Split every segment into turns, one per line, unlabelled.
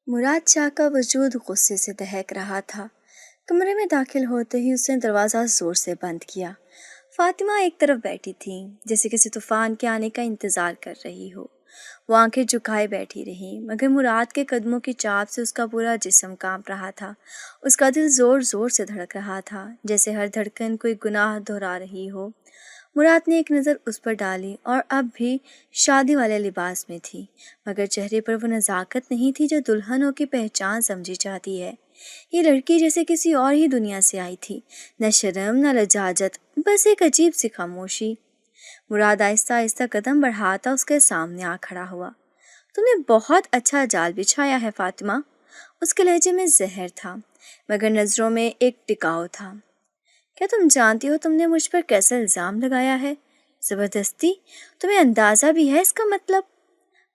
مراد شاہ کا وجود غصے سے دہک رہا تھا۔ کمرے میں داخل ہوتے ہی اس نے دروازہ زور سے بند کیا۔ فاطمہ ایک طرف بیٹھی تھی جیسے کسی طوفان کے آنے کا انتظار کر رہی ہو۔ وہ آنکھیں جھکائے بیٹھی رہی، مگر مراد کے قدموں کی چاپ سے اس کا پورا جسم کانپ رہا تھا۔ اس کا دل زور زور سے دھڑک رہا تھا، جیسے ہر دھڑکن کوئی گناہ دہرا رہی ہو۔ مراد نے ایک نظر اس پر ڈالی اور اب بھی شادی والے لباس میں تھی، مگر چہرے پر وہ نزاکت نہیں تھی جو دلہنوں کی پہچان سمجھی جاتی ہے۔ یہ لڑکی جیسے کسی اور ہی دنیا سے آئی تھی، نہ شرم نہ لجاجت، بس ایک عجیب سی خاموشی۔ مراد آہستہ آہستہ قدم بڑھاتا اس کے سامنے آ کھڑا ہوا۔ تم نے بہت اچھا جال بچھایا ہے فاطمہ۔ اس کے لہجے میں زہر تھا، مگر نظروں میں ایک ٹکاؤ تھا۔ کیا تم جانتی ہو تم نے مجھ پر کیسا الزام لگایا ہے؟ زبردستی؟ تمہیں اندازہ بھی ہے اس کا مطلب؟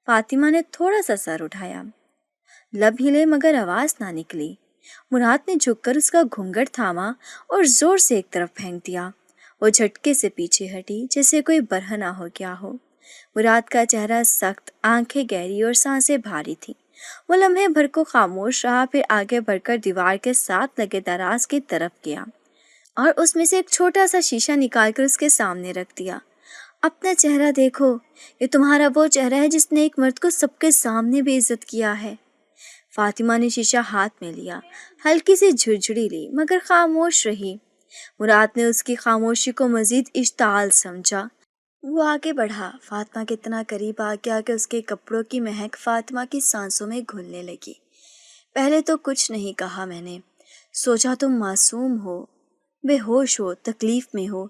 فاطمہ نے تھوڑا سا سر اٹھایا، لب ہلے مگر آواز نہ نکلی۔ مراد نے جھک کر اس کا گھونگھٹ تھاما اور زور سے ایک طرف پھینک دیا۔ وہ جھٹکے سے پیچھے ہٹی جیسے کوئی برہنہ ہو گیا ہو۔ مراد کا چہرہ سخت، آنکھیں گہری اور سانسیں بھاری تھیں۔ وہ لمحے بھر کو خاموش رہا، پھر آگے بڑھ کر دیوار کے ساتھ لگے دراز کی طرف گیا اور اس میں سے ایک چھوٹا سا شیشہ نکال کر اس کے سامنے رکھ دیا۔ اپنا چہرہ دیکھو، یہ تمہارا وہ چہرہ ہے جس نے ایک مرد کو سب کے سامنے بے عزت کیا ہے۔ فاطمہ نے شیشہ ہاتھ میں لیا، ہلکی سی جھرجھری لی مگر خاموش رہی۔ مراد نے اس کی خاموشی کو مزید اشتعال سمجھا۔ وہ آگے بڑھا، فاطمہ کے اتنا قریب آ گیا کہ اس کے کپڑوں کی مہک فاطمہ کی سانسوں میں گھلنے لگی۔ پہلے تو کچھ نہیں کہا میں نے، سوچا تم معصوم ہو، بے ہوش ہو، تکلیف میں ہو،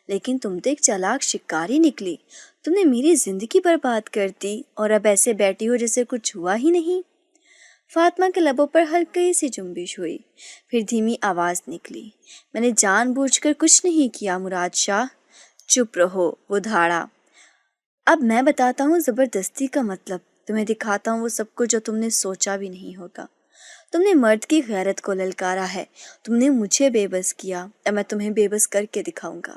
لیکن تم تو ایک چالاک شکاری نکلی۔ تم نے میری زندگی برباد کر دی اور اب ایسے بیٹھی ہو جیسے کچھ ہوا ہی نہیں۔ فاطمہ کے لبوں پر ہلکی سی جنبش ہوئی، پھر دھیمی آواز نکلی، میں نے جان بوجھ کر کچھ نہیں کیا مراد شاہ۔ چپ رہو، وہ دھاڑا۔ اب میں بتاتا ہوں زبردستی کا مطلب، تمہیں دکھاتا ہوں وہ سب کچھ جو تم نے سوچا بھی نہیں ہوگا۔ تم نے مرد کی غیرت کو للکارا ہے، تم نے مجھے بے بس کیا، اب میں تمہیں بے بس کر کے دکھاؤں گا۔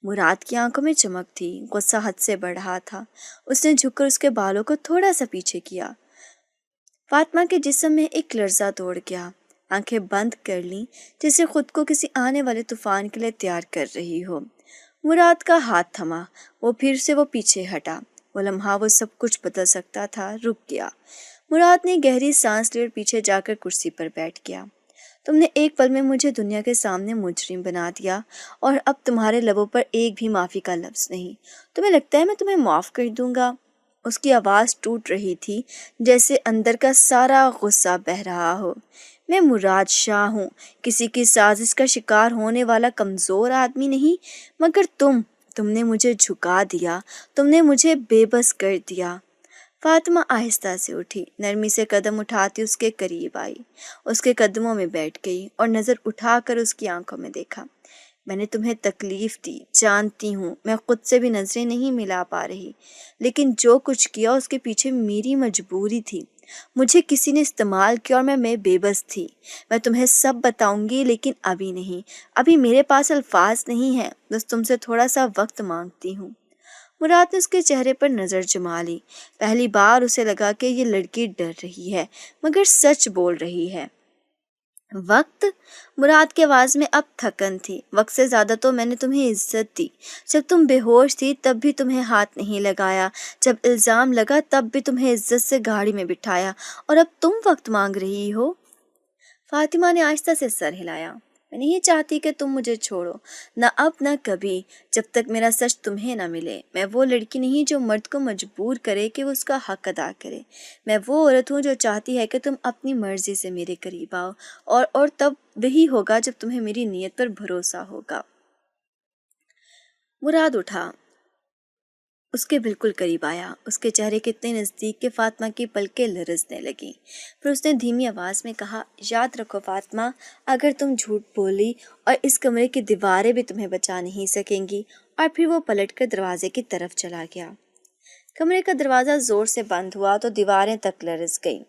مراد کی آنکھوں میں چمک تھی، غصہ حد سے بڑھ رہا تھا۔ اس نے جھک کر اس کے بالوں کو تھوڑا سا پیچھے کیا۔ فاطمہ کے جسم میں ایک لرزہ دوڑ گیا، آنکھیں بند کر لیں جیسے خود کو کسی آنے والے طوفان کے لیے تیار کر رہی ہو۔ مراد کا ہاتھ تھما، وہ پھر سے وہ پیچھے ہٹا۔ وہ لمحہ وہ سب کچھ بدل سکتا تھا، رک گیا۔ مراد نے گہری سانس لی اور پیچھے جا کر کرسی پر بیٹھ گیا۔ تم نے ایک پل میں مجھے دنیا کے سامنے مجرم بنا دیا اور اب تمہارے لبوں پر ایک بھی معافی کا لفظ نہیں۔ تمہیں لگتا ہے میں تمہیں معاف کر دوں گا؟ اس کی آواز ٹوٹ رہی تھی جیسے اندر کا سارا غصہ بہہ رہا ہو۔ میں مراد شاہ ہوں، کسی کی سازش کا شکار ہونے والا کمزور آدمی نہیں، مگر تم نے مجھے جھکا دیا، تم نے مجھے بے بس کر دیا۔ فاطمہ آہستہ سے اٹھی، نرمی سے قدم اٹھاتی اس کے قریب آئی، اس کے قدموں میں بیٹھ گئی اور نظر اٹھا کر اس کی آنکھوں میں دیکھا۔ میں نے تمہیں تکلیف دی، جانتی ہوں، میں خود سے بھی نظریں نہیں ملا پا رہی، لیکن جو کچھ کیا اس کے پیچھے میری مجبوری تھی۔ مجھے کسی نے استعمال کیا اور میں بے بس تھی۔ میں تمہیں سب بتاؤں گی لیکن ابھی نہیں، ابھی میرے پاس الفاظ نہیں ہیں، بس تم سے تھوڑا سا وقت مانگتی ہوں۔ مراد نے اس کے چہرے پر نظر جما لی۔ پہلی بار اسے لگا کہ یہ لڑکی ڈر رہی ہے مگر سچ بول رہی ہے۔ وقت؟ مراد کی آواز میں اب تھکن تھی۔ وقت سے زیادہ تو میں نے تمہیں عزت دی۔ جب تم بے ہوش تھی تب بھی تمہیں ہاتھ نہیں لگایا، جب الزام لگا تب بھی تمہیں عزت سے گاڑی میں بٹھایا، اور اب تم وقت مانگ رہی ہو۔ فاطمہ نے آہستہ سے سر ہلایا۔ میں نہیں چاہتی کہ تم مجھے چھوڑو، نہ اب نہ کبھی، جب تک میرا سچ تمہیں نہ ملے۔ میں وہ لڑکی نہیں جو مرد کو مجبور کرے کہ وہ اس کا حق ادا کرے۔ میں وہ عورت ہوں جو چاہتی ہے کہ تم اپنی مرضی سے میرے قریب آؤ، اور تب وہی ہوگا جب تمہیں میری نیت پر بھروسہ ہوگا۔ مراد اٹھا، اس کے بالکل قریب آیا، اس کے چہرے کے اتنے نزدیک کہ فاطمہ کی پلکیں لرزنے لگیں۔ پھر اس نے دھیمی آواز میں کہا، یاد رکھو فاطمہ، اگر تم جھوٹ بولی اور اس کمرے کی دیواریں بھی تمہیں بچا نہیں سکیں گی۔ اور پھر وہ پلٹ کر دروازے کی طرف چلا گیا۔ کمرے کا دروازہ زور سے بند ہوا تو دیواریں تک لرز گئیں۔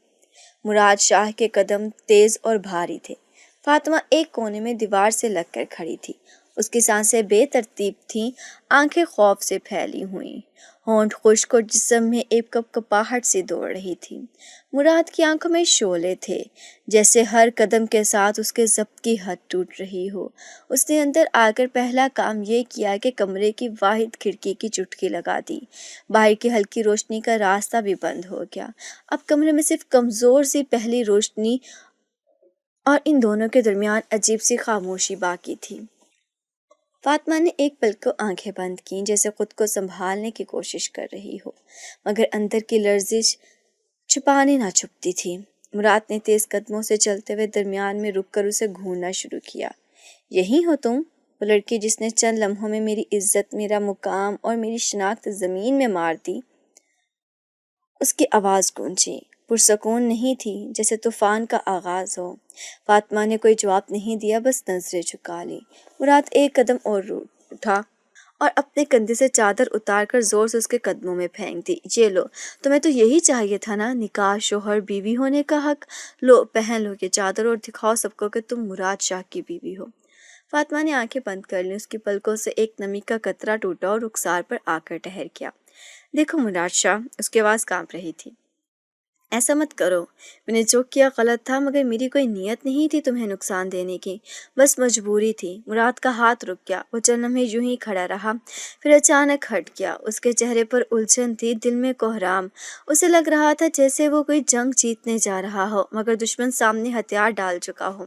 مراد شاہ کے قدم تیز اور بھاری تھے۔ فاطمہ ایک کونے میں دیوار سے لگ کر کھڑی تھی، اس کی سانسیں بے ترتیب تھیں، آنکھیں خوف سے پھیلی ہوئیں، ہونٹ خشک اور جسم میں ایک کپاہٹ سی دوڑ رہی تھی۔ مراد کی آنکھوں میں شعلے تھے، جیسے ہر قدم کے ساتھ اس کے ضبط کی حد ٹوٹ رہی ہو۔ اس نے اندر آ کر پہلا کام یہ کیا کہ کمرے کی واحد کھڑکی کی چٹکی لگا دی۔ باہر کی ہلکی روشنی کا راستہ بھی بند ہو گیا۔ اب کمرے میں صرف کمزور سی پہلی روشنی اور ان دونوں کے درمیان عجیب سی خاموشی باقی تھی۔ فاطمہ نے ایک پل کو آنکھیں بند کیں، جیسے خود کو سنبھالنے کی کوشش کر رہی ہو، مگر اندر کی لرزش چھپانے نہ چھپتی تھی۔ مراد نے تیز قدموں سے چلتے ہوئے درمیان میں رک کر اسے گھورنا شروع کیا۔ یہی ہو تم، وہ لڑکی جس نے چند لمحوں میں میری عزت، میرا مقام اور میری شناخت زمین میں مار دی؟ اس کی آواز گونجی، پرسکون نہیں تھی، جیسے طوفان کا آغاز ہو۔ فاطمہ نے کوئی جواب نہیں دیا، بس نظریں جھکا لی۔ مراد ایک قدم اور اٹھا اور اپنے کندھے سے چادر اتار کر زور سے اس کے قدموں میں پھینک دی۔ یہ لو، تمہیں تو یہی چاہیے تھا نا، نکاح، شوہر، بیوی ہونے کا حق۔ لو، پہن لو یہ چادر اور دکھاؤ سب کو کہ تم مراد شاہ کی بیوی ہو۔ فاطمہ نے آنکھیں بند کر لیں، اس کی پلکوں سے ایک نمی کا قطرہ ٹوٹا اور رخسار پر آ کر ٹھہر گیا۔ دیکھو مراد شاہ، اس کی آواز کانپ رہی تھی، ایسا مت کرو، میں نے جو کیا غلط تھا، مگر میری کوئی نیت نہیں تھی تمہیں نقصان دینے کی، بس مجبوری تھی۔ مراد کا ہاتھ رک گیا، وہ چند لمحے یوں ہی کھڑا رہا، پھر اچانک ہٹ گیا۔ اس کے چہرے پر الجھن تھی، دل میں کوہرام۔ اسے لگ رہا تھا جیسے وہ کوئی جنگ جیتنے جا رہا ہو، مگر دشمن سامنے ہتھیار ڈال چکا ہو۔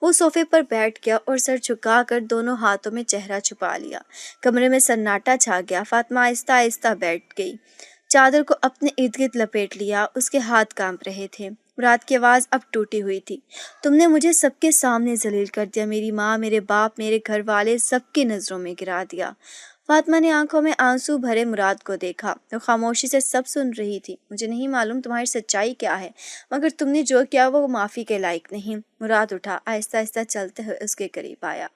وہ صوفے پر بیٹھ گیا اور سر جھکا کر دونوں ہاتھوں میں چہرہ چھپا لیا۔ کمرے میں سناٹا چھا گیا۔ فاطمہ آہستہ آہستہ بیٹھ گئی، چادر کو اپنے ارد گرد لپیٹ لیا، اس کے ہاتھ کانپ رہے تھے۔ مراد کی آواز اب ٹوٹی ہوئی تھی، تم نے مجھے سب کے سامنے ذلیل کر دیا، میری ماں، میرے باپ، میرے گھر والے، سب کی نظروں میں گرا دیا۔ فاطمہ نے آنکھوں میں آنسو بھرے مراد کو دیکھا، وہ خاموشی سے سب سن رہی تھی۔ مجھے نہیں معلوم تمہاری سچائی کیا ہے، مگر تم نے جو کیا وہ معافی کے لائق نہیں۔ مراد اٹھا، آہستہ آہستہ چلتے ہوئے اس کے قریب آیا،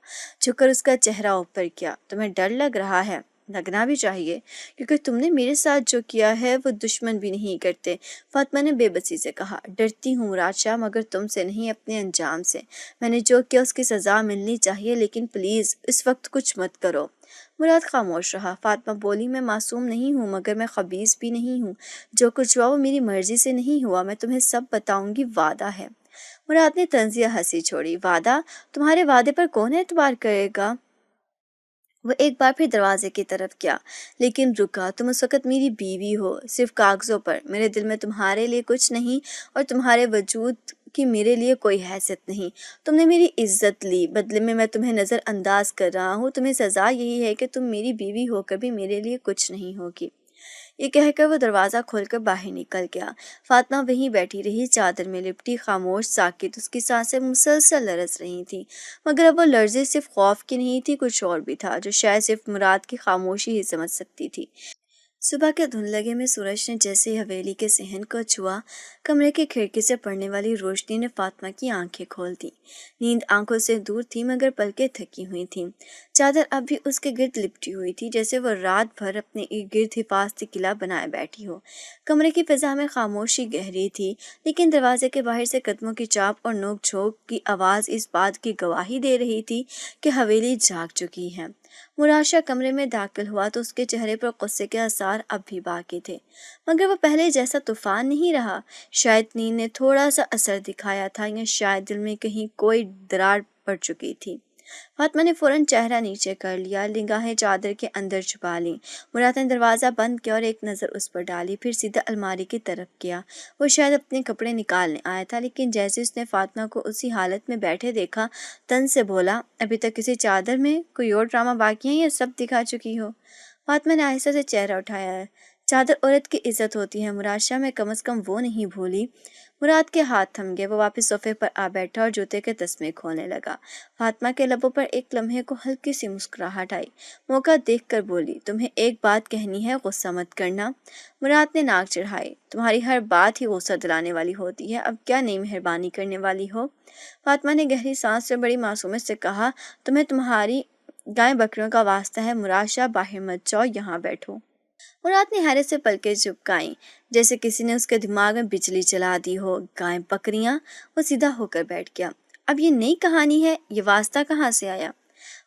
جھک کر اس کا چہرہ اوپر کیا۔ تمہیں ڈر لگ رہا ہے؟ لگنا بھی چاہیے، کیونکہ تم نے میرے ساتھ جو کیا ہے وہ دشمن بھی نہیں کرتے۔ فاطمہ نے بے بسی سے کہا، ڈرتی ہوں مراد شاہ، مگر تم سے نہیں، اپنے انجام سے۔ میں نے جو کیا اس کی سزا ملنی چاہیے، لیکن پلیز اس وقت کچھ مت کرو۔ مراد خاموش رہا۔ فاطمہ بولی، میں معصوم نہیں ہوں، مگر میں خبیث بھی نہیں ہوں۔ جو کچھ ہوا وہ میری مرضی سے نہیں ہوا، میں تمہیں سب بتاؤں گی، وعدہ ہے۔ مراد نے طنزیہ ہنسی چھوڑی، وعدہ؟ تمہارے وعدے پر کون اعتبار کرے گا؟ وہ ایک بار پھر دروازے کی طرف گیا، لیکن رکا۔ تم اس وقت میری بیوی ہو، صرف کاغذوں پر، میرے دل میں تمہارے لیے کچھ نہیں، اور تمہارے وجود کی میرے لیے کوئی حیثیت نہیں۔ تم نے میری عزت لی، بدلے میں تمہیں نظر انداز کر رہا ہوں۔ تمہیں سزا یہی ہے کہ تم میری بیوی ہو کر بھی میرے لیے کچھ نہیں ہوگی۔ یہ کہہ کر وہ دروازہ کھول کر باہر نکل گیا۔ فاطمہ وہیں بیٹھی رہی، چادر میں لپٹی، خاموش، ساکت۔ اس کی سانسیں مسلسل لرز رہی تھیں، مگر اب وہ لرزش صرف خوف کی نہیں تھی، کچھ اور بھی تھا جو شاید صرف مراد کی خاموشی ہی سمجھ سکتی تھی۔ صبح کے دھندلگے میں سورج نے جیسے ہی حویلی کے صحن کو چھوا، کمرے کی کھڑکی سے پڑنے والی روشنی نے فاطمہ کی آنکھیں کھول دیں۔ نیند آنکھوں سے دور تھی، مگر پلکیں تھکی ہوئی تھیں۔ چادر اب بھی اس کے گرد لپٹی ہوئی تھی، جیسے وہ رات بھر اپنے گرد حفاظتی قلعہ بنائے بیٹھی ہو۔ کمرے کی فضا میں خاموشی گہری تھی، لیکن دروازے کے باہر سے قدموں کی چاپ اور نوک جھونک کی آواز اس بات کی گواہی دے رہی تھی کہ حویلی جاگ چکی ہے۔ مراد شاہ کمرے میں داخل ہوا تو اس کے چہرے پر غصے کے آثار اب بھی باقی تھے، مگر وہ پہلے جیسا طوفان نہیں رہا۔ شاید نیند نے تھوڑا سا اثر دکھایا تھا، یا شاید دل میں کہیں کوئی درار پڑ چکی تھی۔ فاطمہ نے فوراً چہرہ نیچے کر لیا، نگاہیں چادر کے اندر چھپا لیں۔ مراد نے دروازہ بند کیا اور ایک نظر اس پر ڈالی، پھر سیدھا الماری کی طرف گیا۔ وہ شاید اپنے کپڑے نکالنے آیا تھا، لیکن جیسے اس نے فاطمہ کو اسی حالت میں بیٹھے دیکھا، طنز سے بولا، ابھی تک کسی چادر میں کوئی اور ڈرامہ باقی ہے یا سب دکھا چکی ہو؟ فاطمہ نے آہستہ سے چہرہ اٹھایا ہے، چادر عورت کی عزت ہوتی ہے مراد شاہ، میں کم از کم وہ نہیں بھولی۔ مراد کے ہاتھ تھم گئے، وہ واپس صوفے پر آ بیٹھا اور جوتے کے تسمے کھولنے لگا۔ فاطمہ کے لبوں پر ایک لمحے کو ہلکی سی مسکراہٹ آئی، موقع دیکھ کر بولی، تمہیں ایک بات کہنی ہے، غصہ مت کرنا۔ مراد نے ناک چڑھائی، تمہاری ہر بات ہی غصہ دلانے والی ہوتی ہے، اب کیا نئی مہربانی کرنے والی ہو؟ فاطمہ نے گہری سانس سے بڑی معصومیت سے کہا، تمہیں تمہاری گائے بکریوں کا واسطہ ہے مراد شاہ، باہر مت جاؤ، یہاں بیٹھو۔ مراد نے حیرت سے پلکیں جھپکائیں، جیسے کسی نے اس کے دماغ میں بجلی چلا دی ہو۔ گائے بکریاں؟ وہ سیدھا ہو کر بیٹھ گیا۔ اب یہ نئی کہانی ہے، یہ واسطہ کہاں سے آیا؟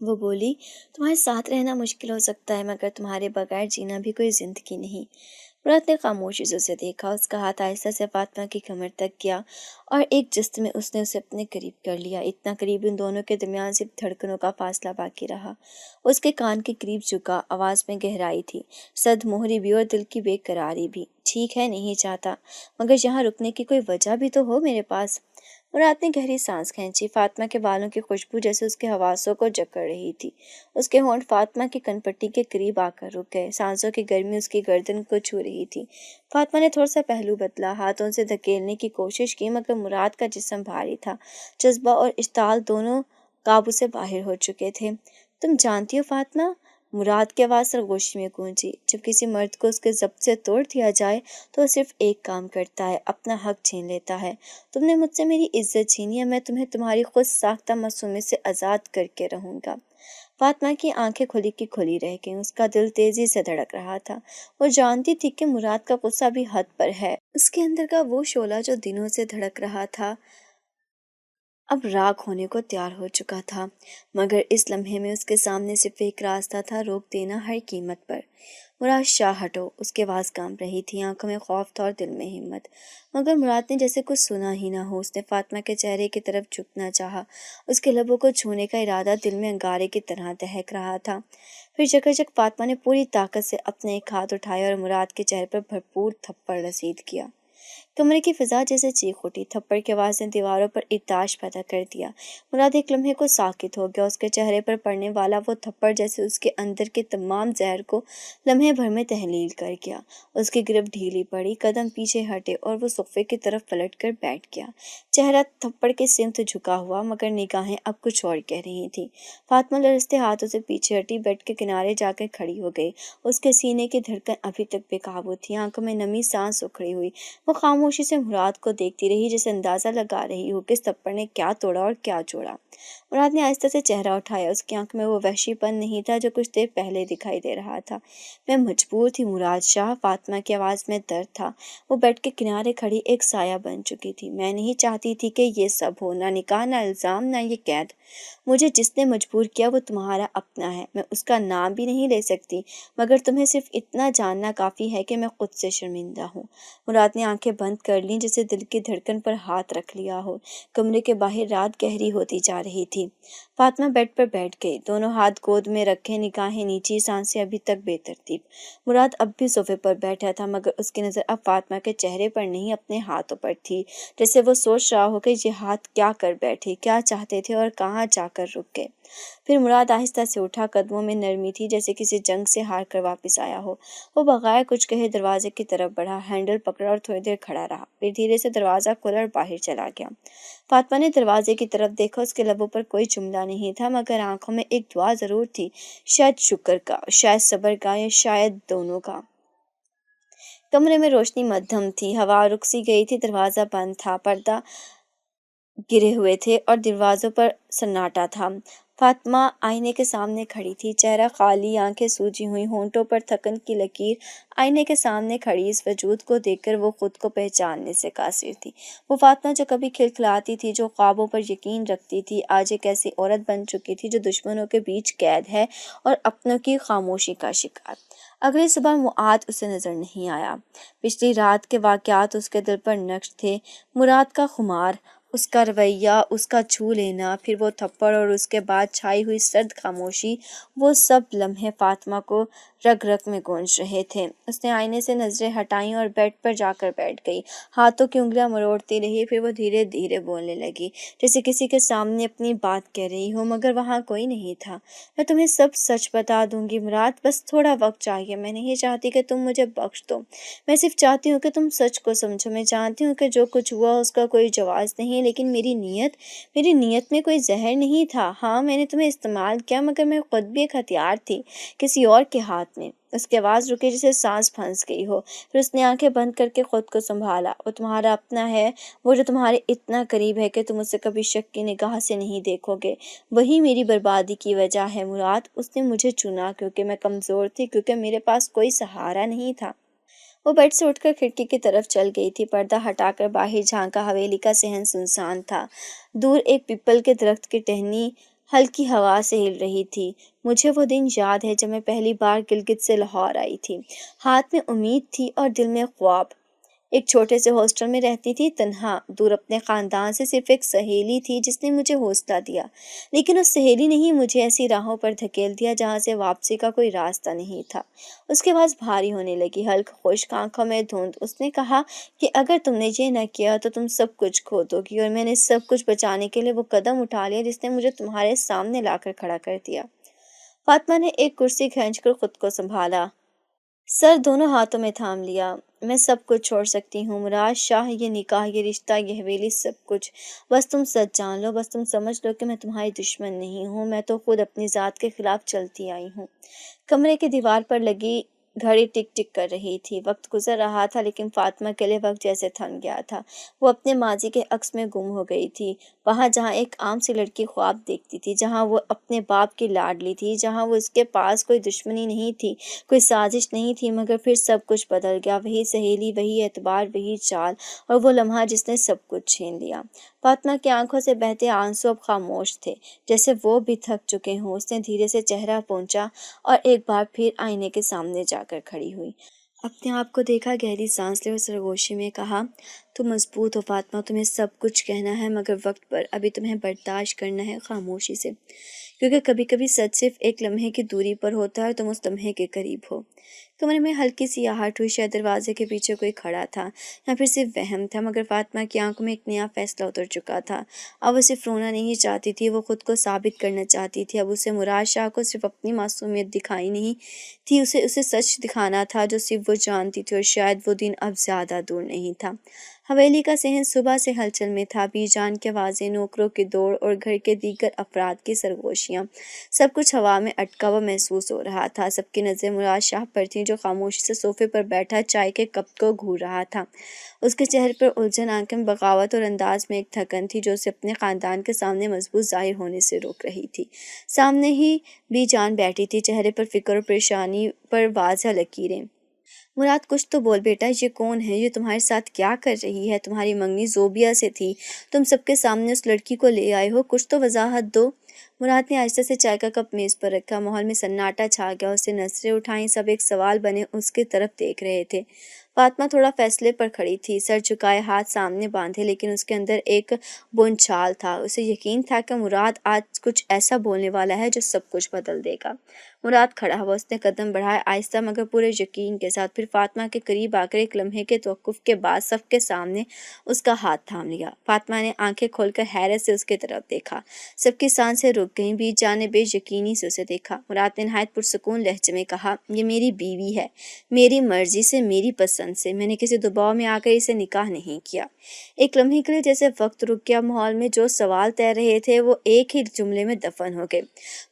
وہ بولی، تمہارے ساتھ رہنا مشکل ہو سکتا ہے مگر تمہارے بغیر جینا بھی کوئی زندگی نہیں۔ مراد نے خاموشی سے اسے دیکھا، اس کا ہاتھ آہستہ سے فاطمہ کی کمر تک گیا اور ایک جست میں اس نے اسے اپنے قریب کر لیا، اتنا قریب ان دونوں کے درمیان صرف دھڑکنوں کا فاصلہ باقی رہا۔ اس کے کان کے قریب جھکا، آواز میں گہرائی تھی، صد مہری بھی اور دل کی بے قراری بھی۔ ٹھیک ہے، نہیں چاہتا، مگر یہاں رکنے کی کوئی وجہ بھی تو ہو میرے پاس۔ مراد نے گہری سانس کھینچی، فاطمہ کے بالوں کی خوشبو جیسے اس کے حواسوں کو جکڑ رہی تھی۔ اس کے ہونٹ فاطمہ کی کن پٹی کے قریب آ کر رک گئے، سانسوں کی گرمی اس کی گردن کو چھو رہی تھی۔ فاطمہ نے تھوڑا سا پہلو بدلا، ہاتھوں سے دھکیلنے کی کوشش کی، مگر مراد کا جسم بھاری تھا، جذبہ اور اشتعال دونوں قابو سے باہر ہو چکے تھے۔ تم جانتی ہو فاطمہ، مراد کی آواز سرگوشی میں گونجی، جب کسی مرد کو اس کے ضبط سے توڑ دیا جائے تو وہ صرف ایک کام کرتا ہے، اپنا حق چھین لیتا ہے۔ تم نے مجھ سے میری عزت چھینی ہے، میں تمہیں تمہاری خود ساختہ معصومیت سے آزاد کر کے رہوں گا۔ فاطمہ کی آنکھیں کھلی کی کھلی رہ گئیں، اس کا دل تیزی سے دھڑک رہا تھا۔ وہ جانتی تھی کہ مراد کا غصہ بھی حد پر ہے، اس کے اندر کا وہ شعلہ جو دنوں سے دھڑک رہا تھا اب راکھ ہونے کو تیار ہو چکا تھا، مگر اس لمحے میں اس کے سامنے صرف ایک راستہ تھا، روک دینا ہر قیمت پر۔ مراد شاہ ہٹو، اس کی آواز کانپ رہی تھی، آنکھوں میں خوف تھا اور دل میں ہمت۔ مگر مراد نے جیسے کچھ سنا ہی نہ ہو، اس نے فاطمہ کے چہرے کی طرف جھکنا چاہا، اس کے لبوں کو چھونے کا ارادہ دل میں انگارے کی طرح دہک رہا تھا۔ پھر جکر فاطمہ نے پوری طاقت سے اپنے ایک ہاتھ اٹھایا اور مراد کے چہرے پر بھرپور تھپڑ رسید کیا۔ کمرے کی فضا جیسے چیخ اٹھی، تھپڑ کی آواز نے دیواروں پر ارتعاش پیدا کر دیا۔ مراد ایک لمحے کو ساکت ہو گیا، اس کے چہرے پر پڑنے والا وہ تھپڑ جیسے اس کے اندر کے تمام زہر کو لمحے بھر میں تحلیل کر گیا۔ اس کی گرفت ڈھیلی پڑی، قدم پیچھے ہٹے اور وہ صفے کی طرف پلٹ کر بیٹھ گیا، چہرہ تھپڑ کے سمت جھکا ہوا، مگر نگاہیں اب کچھ اور کہہ رہی تھیں۔ فاطمہ لرزتے ہاتھوں سے پیچھے ہٹی، بیڈ کے کنارے جا کر کھڑی ہو گئی، اس کے سینے کی دھڑکن ابھی تک بے قابو تھی، آنکھوں میں نمی، سانس اکھڑی ہوئی۔ وہ خاموشی سے مراد کو دیکھتی رہی، جیسے اندازہ لگا رہی ہو کہ اس تھپڑ نے کیا توڑا اور کیا جوڑا۔ مراد نے آہستہ سے چہرہ اٹھایا، اس کی آنکھوں میں وہ وحشی پن نہیں تھا جو کچھ دیر پہلے دکھائی دے رہا تھا۔ میں مجبور تھی مراد شاہ، فاطمہ کی آواز میں درد تھا۔ وہ بیڈ کے کنارے کھڑی ایک سایہ بن چکی تھی۔ میں نہیں چاہتی تھی کہ یہ سب ہو، نہ نکاح، نہ الزام، نہ یہ قید۔ مجھے جس نے مجبور کیا وہ تمہارا اپنا ہے، میں اس کا نام بھی نہیں لے سکتی، مگر تمہیں صرف اتنا جاننا کافی ہے کہ میں خود سے شرمندہ ہوں۔ مراد نے آنکھیں بند کر لیں، جیسے دل کی دھڑکن پر ہاتھ رکھ لیا ہو۔ کمرے کے باہر رات گہری ہوتی جا رہی تھی۔ فاطمہ بیڈ پر بیٹھ گئی، دونوں ہاتھ گود میں رکھے، نگاہیں نیچی، سانسیں ابھی تک بے ترتیب۔ مراد اب بھی صوفے پر بیٹھا تھا، مگر اس کی نظر اب فاطمہ کے چہرے پر نہیں، اپنے ہاتھوں پر تھی، جیسے وہ سوچ رہا ہو کہ یہ ہاتھ کیا کر بیٹھے، کیا چاہتے تھے اور کہاں جا کر رک گئے۔ پھر مراد آہستہ سے اٹھا، قدموں میں نرمی تھی، جیسے کسی جنگ سے ہار کر واپس آیا ہو۔ وہ بغیر کچھ کہے دروازے کی طرف بڑھا، ہینڈل پکڑا اور تھوڑی دیر کھڑا رہا، پھر دھیرے سے دروازہ کھولا اور باہر چلا گیا۔ فاطمہ نے دروازے کی طرف دیکھا، اس کے لبوں پر کوئی جملہ نہیں تھا، مگر آنکھوں میں ایک دعا ضرور تھی، شاید شکر کا، شاید صبر کا، یا شاید دونوں کا۔ کمرے میں روشنی مدھم تھی، ہوا رک سی گئی تھی، دروازہ بند تھا، پردہ گرے ہوئے تھے اور دروازوں پر سناٹا تھا۔ فاطمہ آئینے کے سامنے کھڑی تھی، چہرہ خالی، آنکھیں سوجی ہوئی، ہونٹوں پر تھکن کی لکیر۔ آئینے کے سامنے کھڑی اس وجود کو دیکھ کر وہ خود کو پہچاننے سے قاصر تھی۔ وہ فاطمہ جو کبھی کھلکھلاتی تھی، جو خوابوں پر یقین رکھتی تھی، آج ایک ایسی عورت بن چکی تھی جو دشمنوں کے بیچ قید ہے اور اپنوں کی خاموشی کا شکار۔ اگلی صبح معاد اسے نظر نہیں آیا۔ پچھلی رات کے واقعات اس کے دل پر نقش تھے، مراد کا خمار، اس کا رویہ، اس کا چھو لینا، پھر وہ تھپڑ اور اس کے بعد چھائی ہوئی سرد خاموشی، وہ سب لمحے فاطمہ کو رگ رگ میں گونج رہے تھے۔ اس نے آئینے سے نظریں ہٹائیں اور بیڈ پر جا کر بیٹھ گئی، ہاتھوں کی انگلیاں مروڑتی رہی، پھر وہ دھیرے دھیرے بولنے لگی، جیسے کسی کے سامنے اپنی بات کہہ رہی ہو، مگر وہاں کوئی نہیں تھا۔ میں تمہیں سب سچ بتا دوں گی مراد، بس تھوڑا وقت چاہیے، میں نہیں چاہتی کہ تم مجھے بخش دو، میں صرف چاہتی ہوں کہ تم سچ کو سمجھو۔ میں جانتی ہوں کہ جو کچھ ہوا اس کا کوئی جواز نہیں، لیکن میری نیت میں کوئی زہر نہیں تھا۔ ہاں، میں نے تمہیں استعمال کیا، مگر میں خود بھی ایک ہتھیار تھی، کسی اور کے ہاتھ میں۔ اس کی آواز رکی، جیسے سانس پھنس گئی ہو، پھر اس نے آنکھیں بند کر کے خود کو سنبھالا۔ وہ تمہارا اپنا ہے، وہ جو تمہارے اتنا قریب ہے کہ تم اسے کبھی شک کی نگاہ سے نہیں دیکھو گے، وہی میری بربادی کی وجہ ہے مراد۔ اس نے مجھے چنا کیونکہ میں کمزور تھی، کیونکہ میرے پاس کوئی سہارا نہیں تھا۔ وہ بیڈ سے اٹھ کر کھڑکی کی طرف چل گئی تھی، پردہ ہٹا کر باہر جھانکا، حویلی کا صحن سنسان تھا۔ دور ایک پیپل کے درخت کی ٹہنی ہلکی ہوا سے ہل رہی تھی۔ مجھے وہ دن یاد ہے جب میں پہلی بار گلگت سے لاہور آئی تھی۔ ہاتھ میں امید تھی اور دل میں خواب۔ ایک چھوٹے سے ہاسٹل میں رہتی تھی، تنہا، دور اپنے خاندان سے۔ صرف ایک سہیلی تھی جس نے مجھے حوصلہ دیا، لیکن اس سہیلی نے ہی مجھے ایسی راہوں پر دھکیل دیا جہاں سے واپسی کا کوئی راستہ نہیں تھا۔ اس کی آواز بھاری ہونے لگی، ہلک خشک آنکھوں میں دھند۔ اس نے کہا کہ اگر تم نے یہ نہ کیا تو تم سب کچھ کھو دو گی، اور میں نے سب کچھ بچانے کے لیے وہ قدم اٹھا لیا جس نے مجھے تمہارے سامنے لا کر کھڑا کر دیا۔ فاطمہ نے ایک کرسی کھینچ کر خود کو سنبھالا، سر دونوں ہاتھوں میں تھام لیا۔ میں سب کچھ چھوڑ سکتی ہوں، مراد شاہ، یہ نکاح، یہ رشتہ، یہ حویلی، سب کچھ۔ بس تم سچ جان لو، بس تم سمجھ لو کہ میں تمہاری دشمن نہیں ہوں، میں تو خود اپنی ذات کے خلاف چلتی آئی ہوں۔ کمرے کی دیوار پر لگی گھڑی ٹک ٹک کر رہی تھی۔ وقت گزر رہا تھا، لیکن فاطمہ کے لیے وقت جیسے تھم گیا تھا۔ وہ اپنے ماضی کے عکس میں گم ہو گئی تھی، وہاں جہاں ایک عام سی لڑکی خواب دیکھتی تھی، جہاں وہ اپنے باپ کی لاڈلی تھی، جہاں وہ اس کے پاس کوئی دشمنی نہیں تھی، کوئی سازش نہیں تھی۔ مگر پھر سب کچھ بدل گیا، وہی سہیلی، وہی اعتبار، وہی چال، اور وہ لمحہ جس نے سب کچھ چھین لیا۔ فاطمہ کی آنکھوں سے بہتے آنسو اب خاموش تھے، جیسے وہ بھی تھک چکے ہوں۔ اس نے دھیرے سے چہرہ پونچھا اور ایک بار پھر آئینے کے سامنے جا کر کھڑی ہوئی۔ اپنے آپ کو دیکھا، گہری سانس لی اور سرگوشی میں کہا، تم مضبوط ہو فاطمہ، تمہیں سب کچھ کہنا ہے مگر وقت پر، ابھی تمہیں برداشت کرنا ہے خاموشی سے، کیونکہ کبھی کبھی سچ صرف ایک لمحے کی دوری پر ہوتا ہے اور تم اس لمحے کے قریب ہو۔ کمرے میں ہلکی سی آہٹ ہوئی، شاید دروازے کے پیچھے کوئی کھڑا تھا، یا پھر صرف وہم تھا، مگر فاطمہ کی آنکھوں میں ایک نیا فیصلہ اتر چکا تھا۔ اب وہ صرف رونا نہیں چاہتی تھی، وہ خود کو ثابت کرنا چاہتی تھی۔ اب اسے مراد شاہ کو صرف اپنی معصومیت دکھائی نہیں تھی، اسے سچ دکھانا تھا جو صرف وہ جانتی تھی، اور شاید وہ دن اب زیادہ دور نہیں تھا۔ حویلی کا صحن صبح سے ہلچل میں تھا، بی جان کی آوازیں، نوکروں کی دوڑ، اور گھر کے دیگر افراد کی سرگوشیاں، سب کچھ ہوا میں اٹکا ہوا محسوس ہو رہا تھا۔ سب کی نظریں مراد شاہ پر تھیں، جو خاموشی سے صوفے پر بیٹھا چائے کے کپ کو گھور رہا تھا۔ اس کے چہرے پر الجھن، آنکھیں میں بغاوت، اور انداز میں ایک تھکن تھی جو اسے اپنے خاندان کے سامنے مضبوط ظاہر ہونے سے روک رہی تھی۔ سامنے ہی بی جان بیٹھی تھی، چہرے پر فکر اور پریشانی پر واضح لکیریں۔ مراد کچھ تو بول بیٹا، یہ کون ہے؟ یہ تمہارے ساتھ کیا کر رہی ہے؟ تمہاری منگنی زوبیا سے تھی، تم سب کے سامنے اس لڑکی کو لے آئے ہو، کچھ تو وضاحت دو۔ مراد نے آہستہ سے چائے کا کپ میز پر رکھا، ماحول میں سناٹا چھا گیا۔ اس نے نظریں اٹھائیں، سب ایک سوال بنے اس کی طرف دیکھ رہے تھے۔ فاطمہ تھوڑا فیصلے پر کھڑی تھی، سر جھکائے، ہاتھ سامنے باندھے، لیکن اس کے اندر ایک بوند چھال تھا۔ اسے یقین تھا کہ مراد آج کچھ ایسا بولنے والا ہے جو سب کچھ بدل دے گا۔ مراد کھڑا ہوا، اس نے قدم بڑھائے، آہستہ مگر پورے یقین کے ساتھ، پھر فاطمہ کے قریب آ کر ایک لمحے کے توقف کے بعد سب کے سامنے اس کا ہاتھ تھام لیا۔ فاطمہ نے آنکھیں کھول کر حیرت سے اس کی طرف دیکھا، سب کی سانسیں رک گئیں۔ بی جان نے بے یقینی سے اسے دیکھا۔ مراد نے نہایت پرسکون لہجے میں کہا، یہ میری بیوی ہے، میری مرضی سے، میری پسند سے، میں نے کسی دباؤ میں آ کر اسے نکاح نہیں کیا۔ ایک لمحے کے لیے جیسے وقت رک گیا، ماحول میں جو سوال تیر رہے تھے وہ ایک ہی جملے میں دفن ہو گئے۔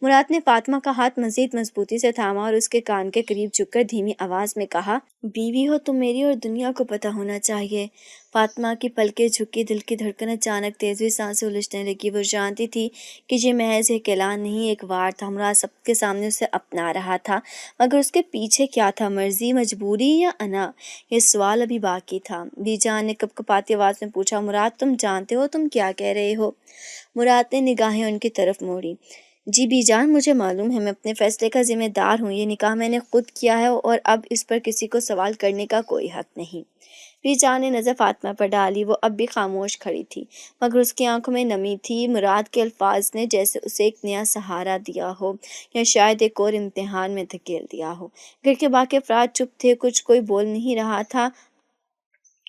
مراد نے فاطمہ کا ہاتھ مزید مضبوطی سے تھاما اور اس کے کان کے قریب جھک کر دھیمی آواز میں کہا، بیوی ہو تم میری، اور دنیا کو پتہ ہونا چاہیے۔ فاطمہ کی پلکیں جھکی، دل کی دھڑکن اچانک تیز ہوئی، سانسیں الجھنے لگی۔ وہ جانتی تھی کہ یہ محض ایک اعلان نہیں، ایک وار تھا۔ مراد سب کے سامنے اسے اپنا رہا تھا، مگر اس کے پیچھے کیا تھا؟ مرضی، مجبوری، یا انا؟ یہ سوال ابھی باقی تھا۔ بی جان نے کپ کپاتی آواز میں پوچھا، مراد تم جانتے ہو تم کیا کہہ رہے ہو؟ مراد نے نگاہیں ان کی طرف موڑی۔ جی بی جان، مجھے معلوم ہے، میں اپنے فیصلے کا ذمہ دار ہوں، یہ نکاح میں نے خود کیا ہے اور اب اس پر کسی کو سوال کرنے کا کوئی حق نہیں۔ بی جان نے نظر فاطمہ پر ڈالی، وہ اب بھی خاموش کھڑی تھی، مگر اس کی آنکھوں میں نمی تھی۔ مراد کے الفاظ نے جیسے اسے ایک نیا سہارا دیا ہو، یا شاید ایک اور امتحان میں دھکیل دیا ہو۔ گھر کے باقی افراد چپ تھے، کوئی بول نہیں رہا تھا،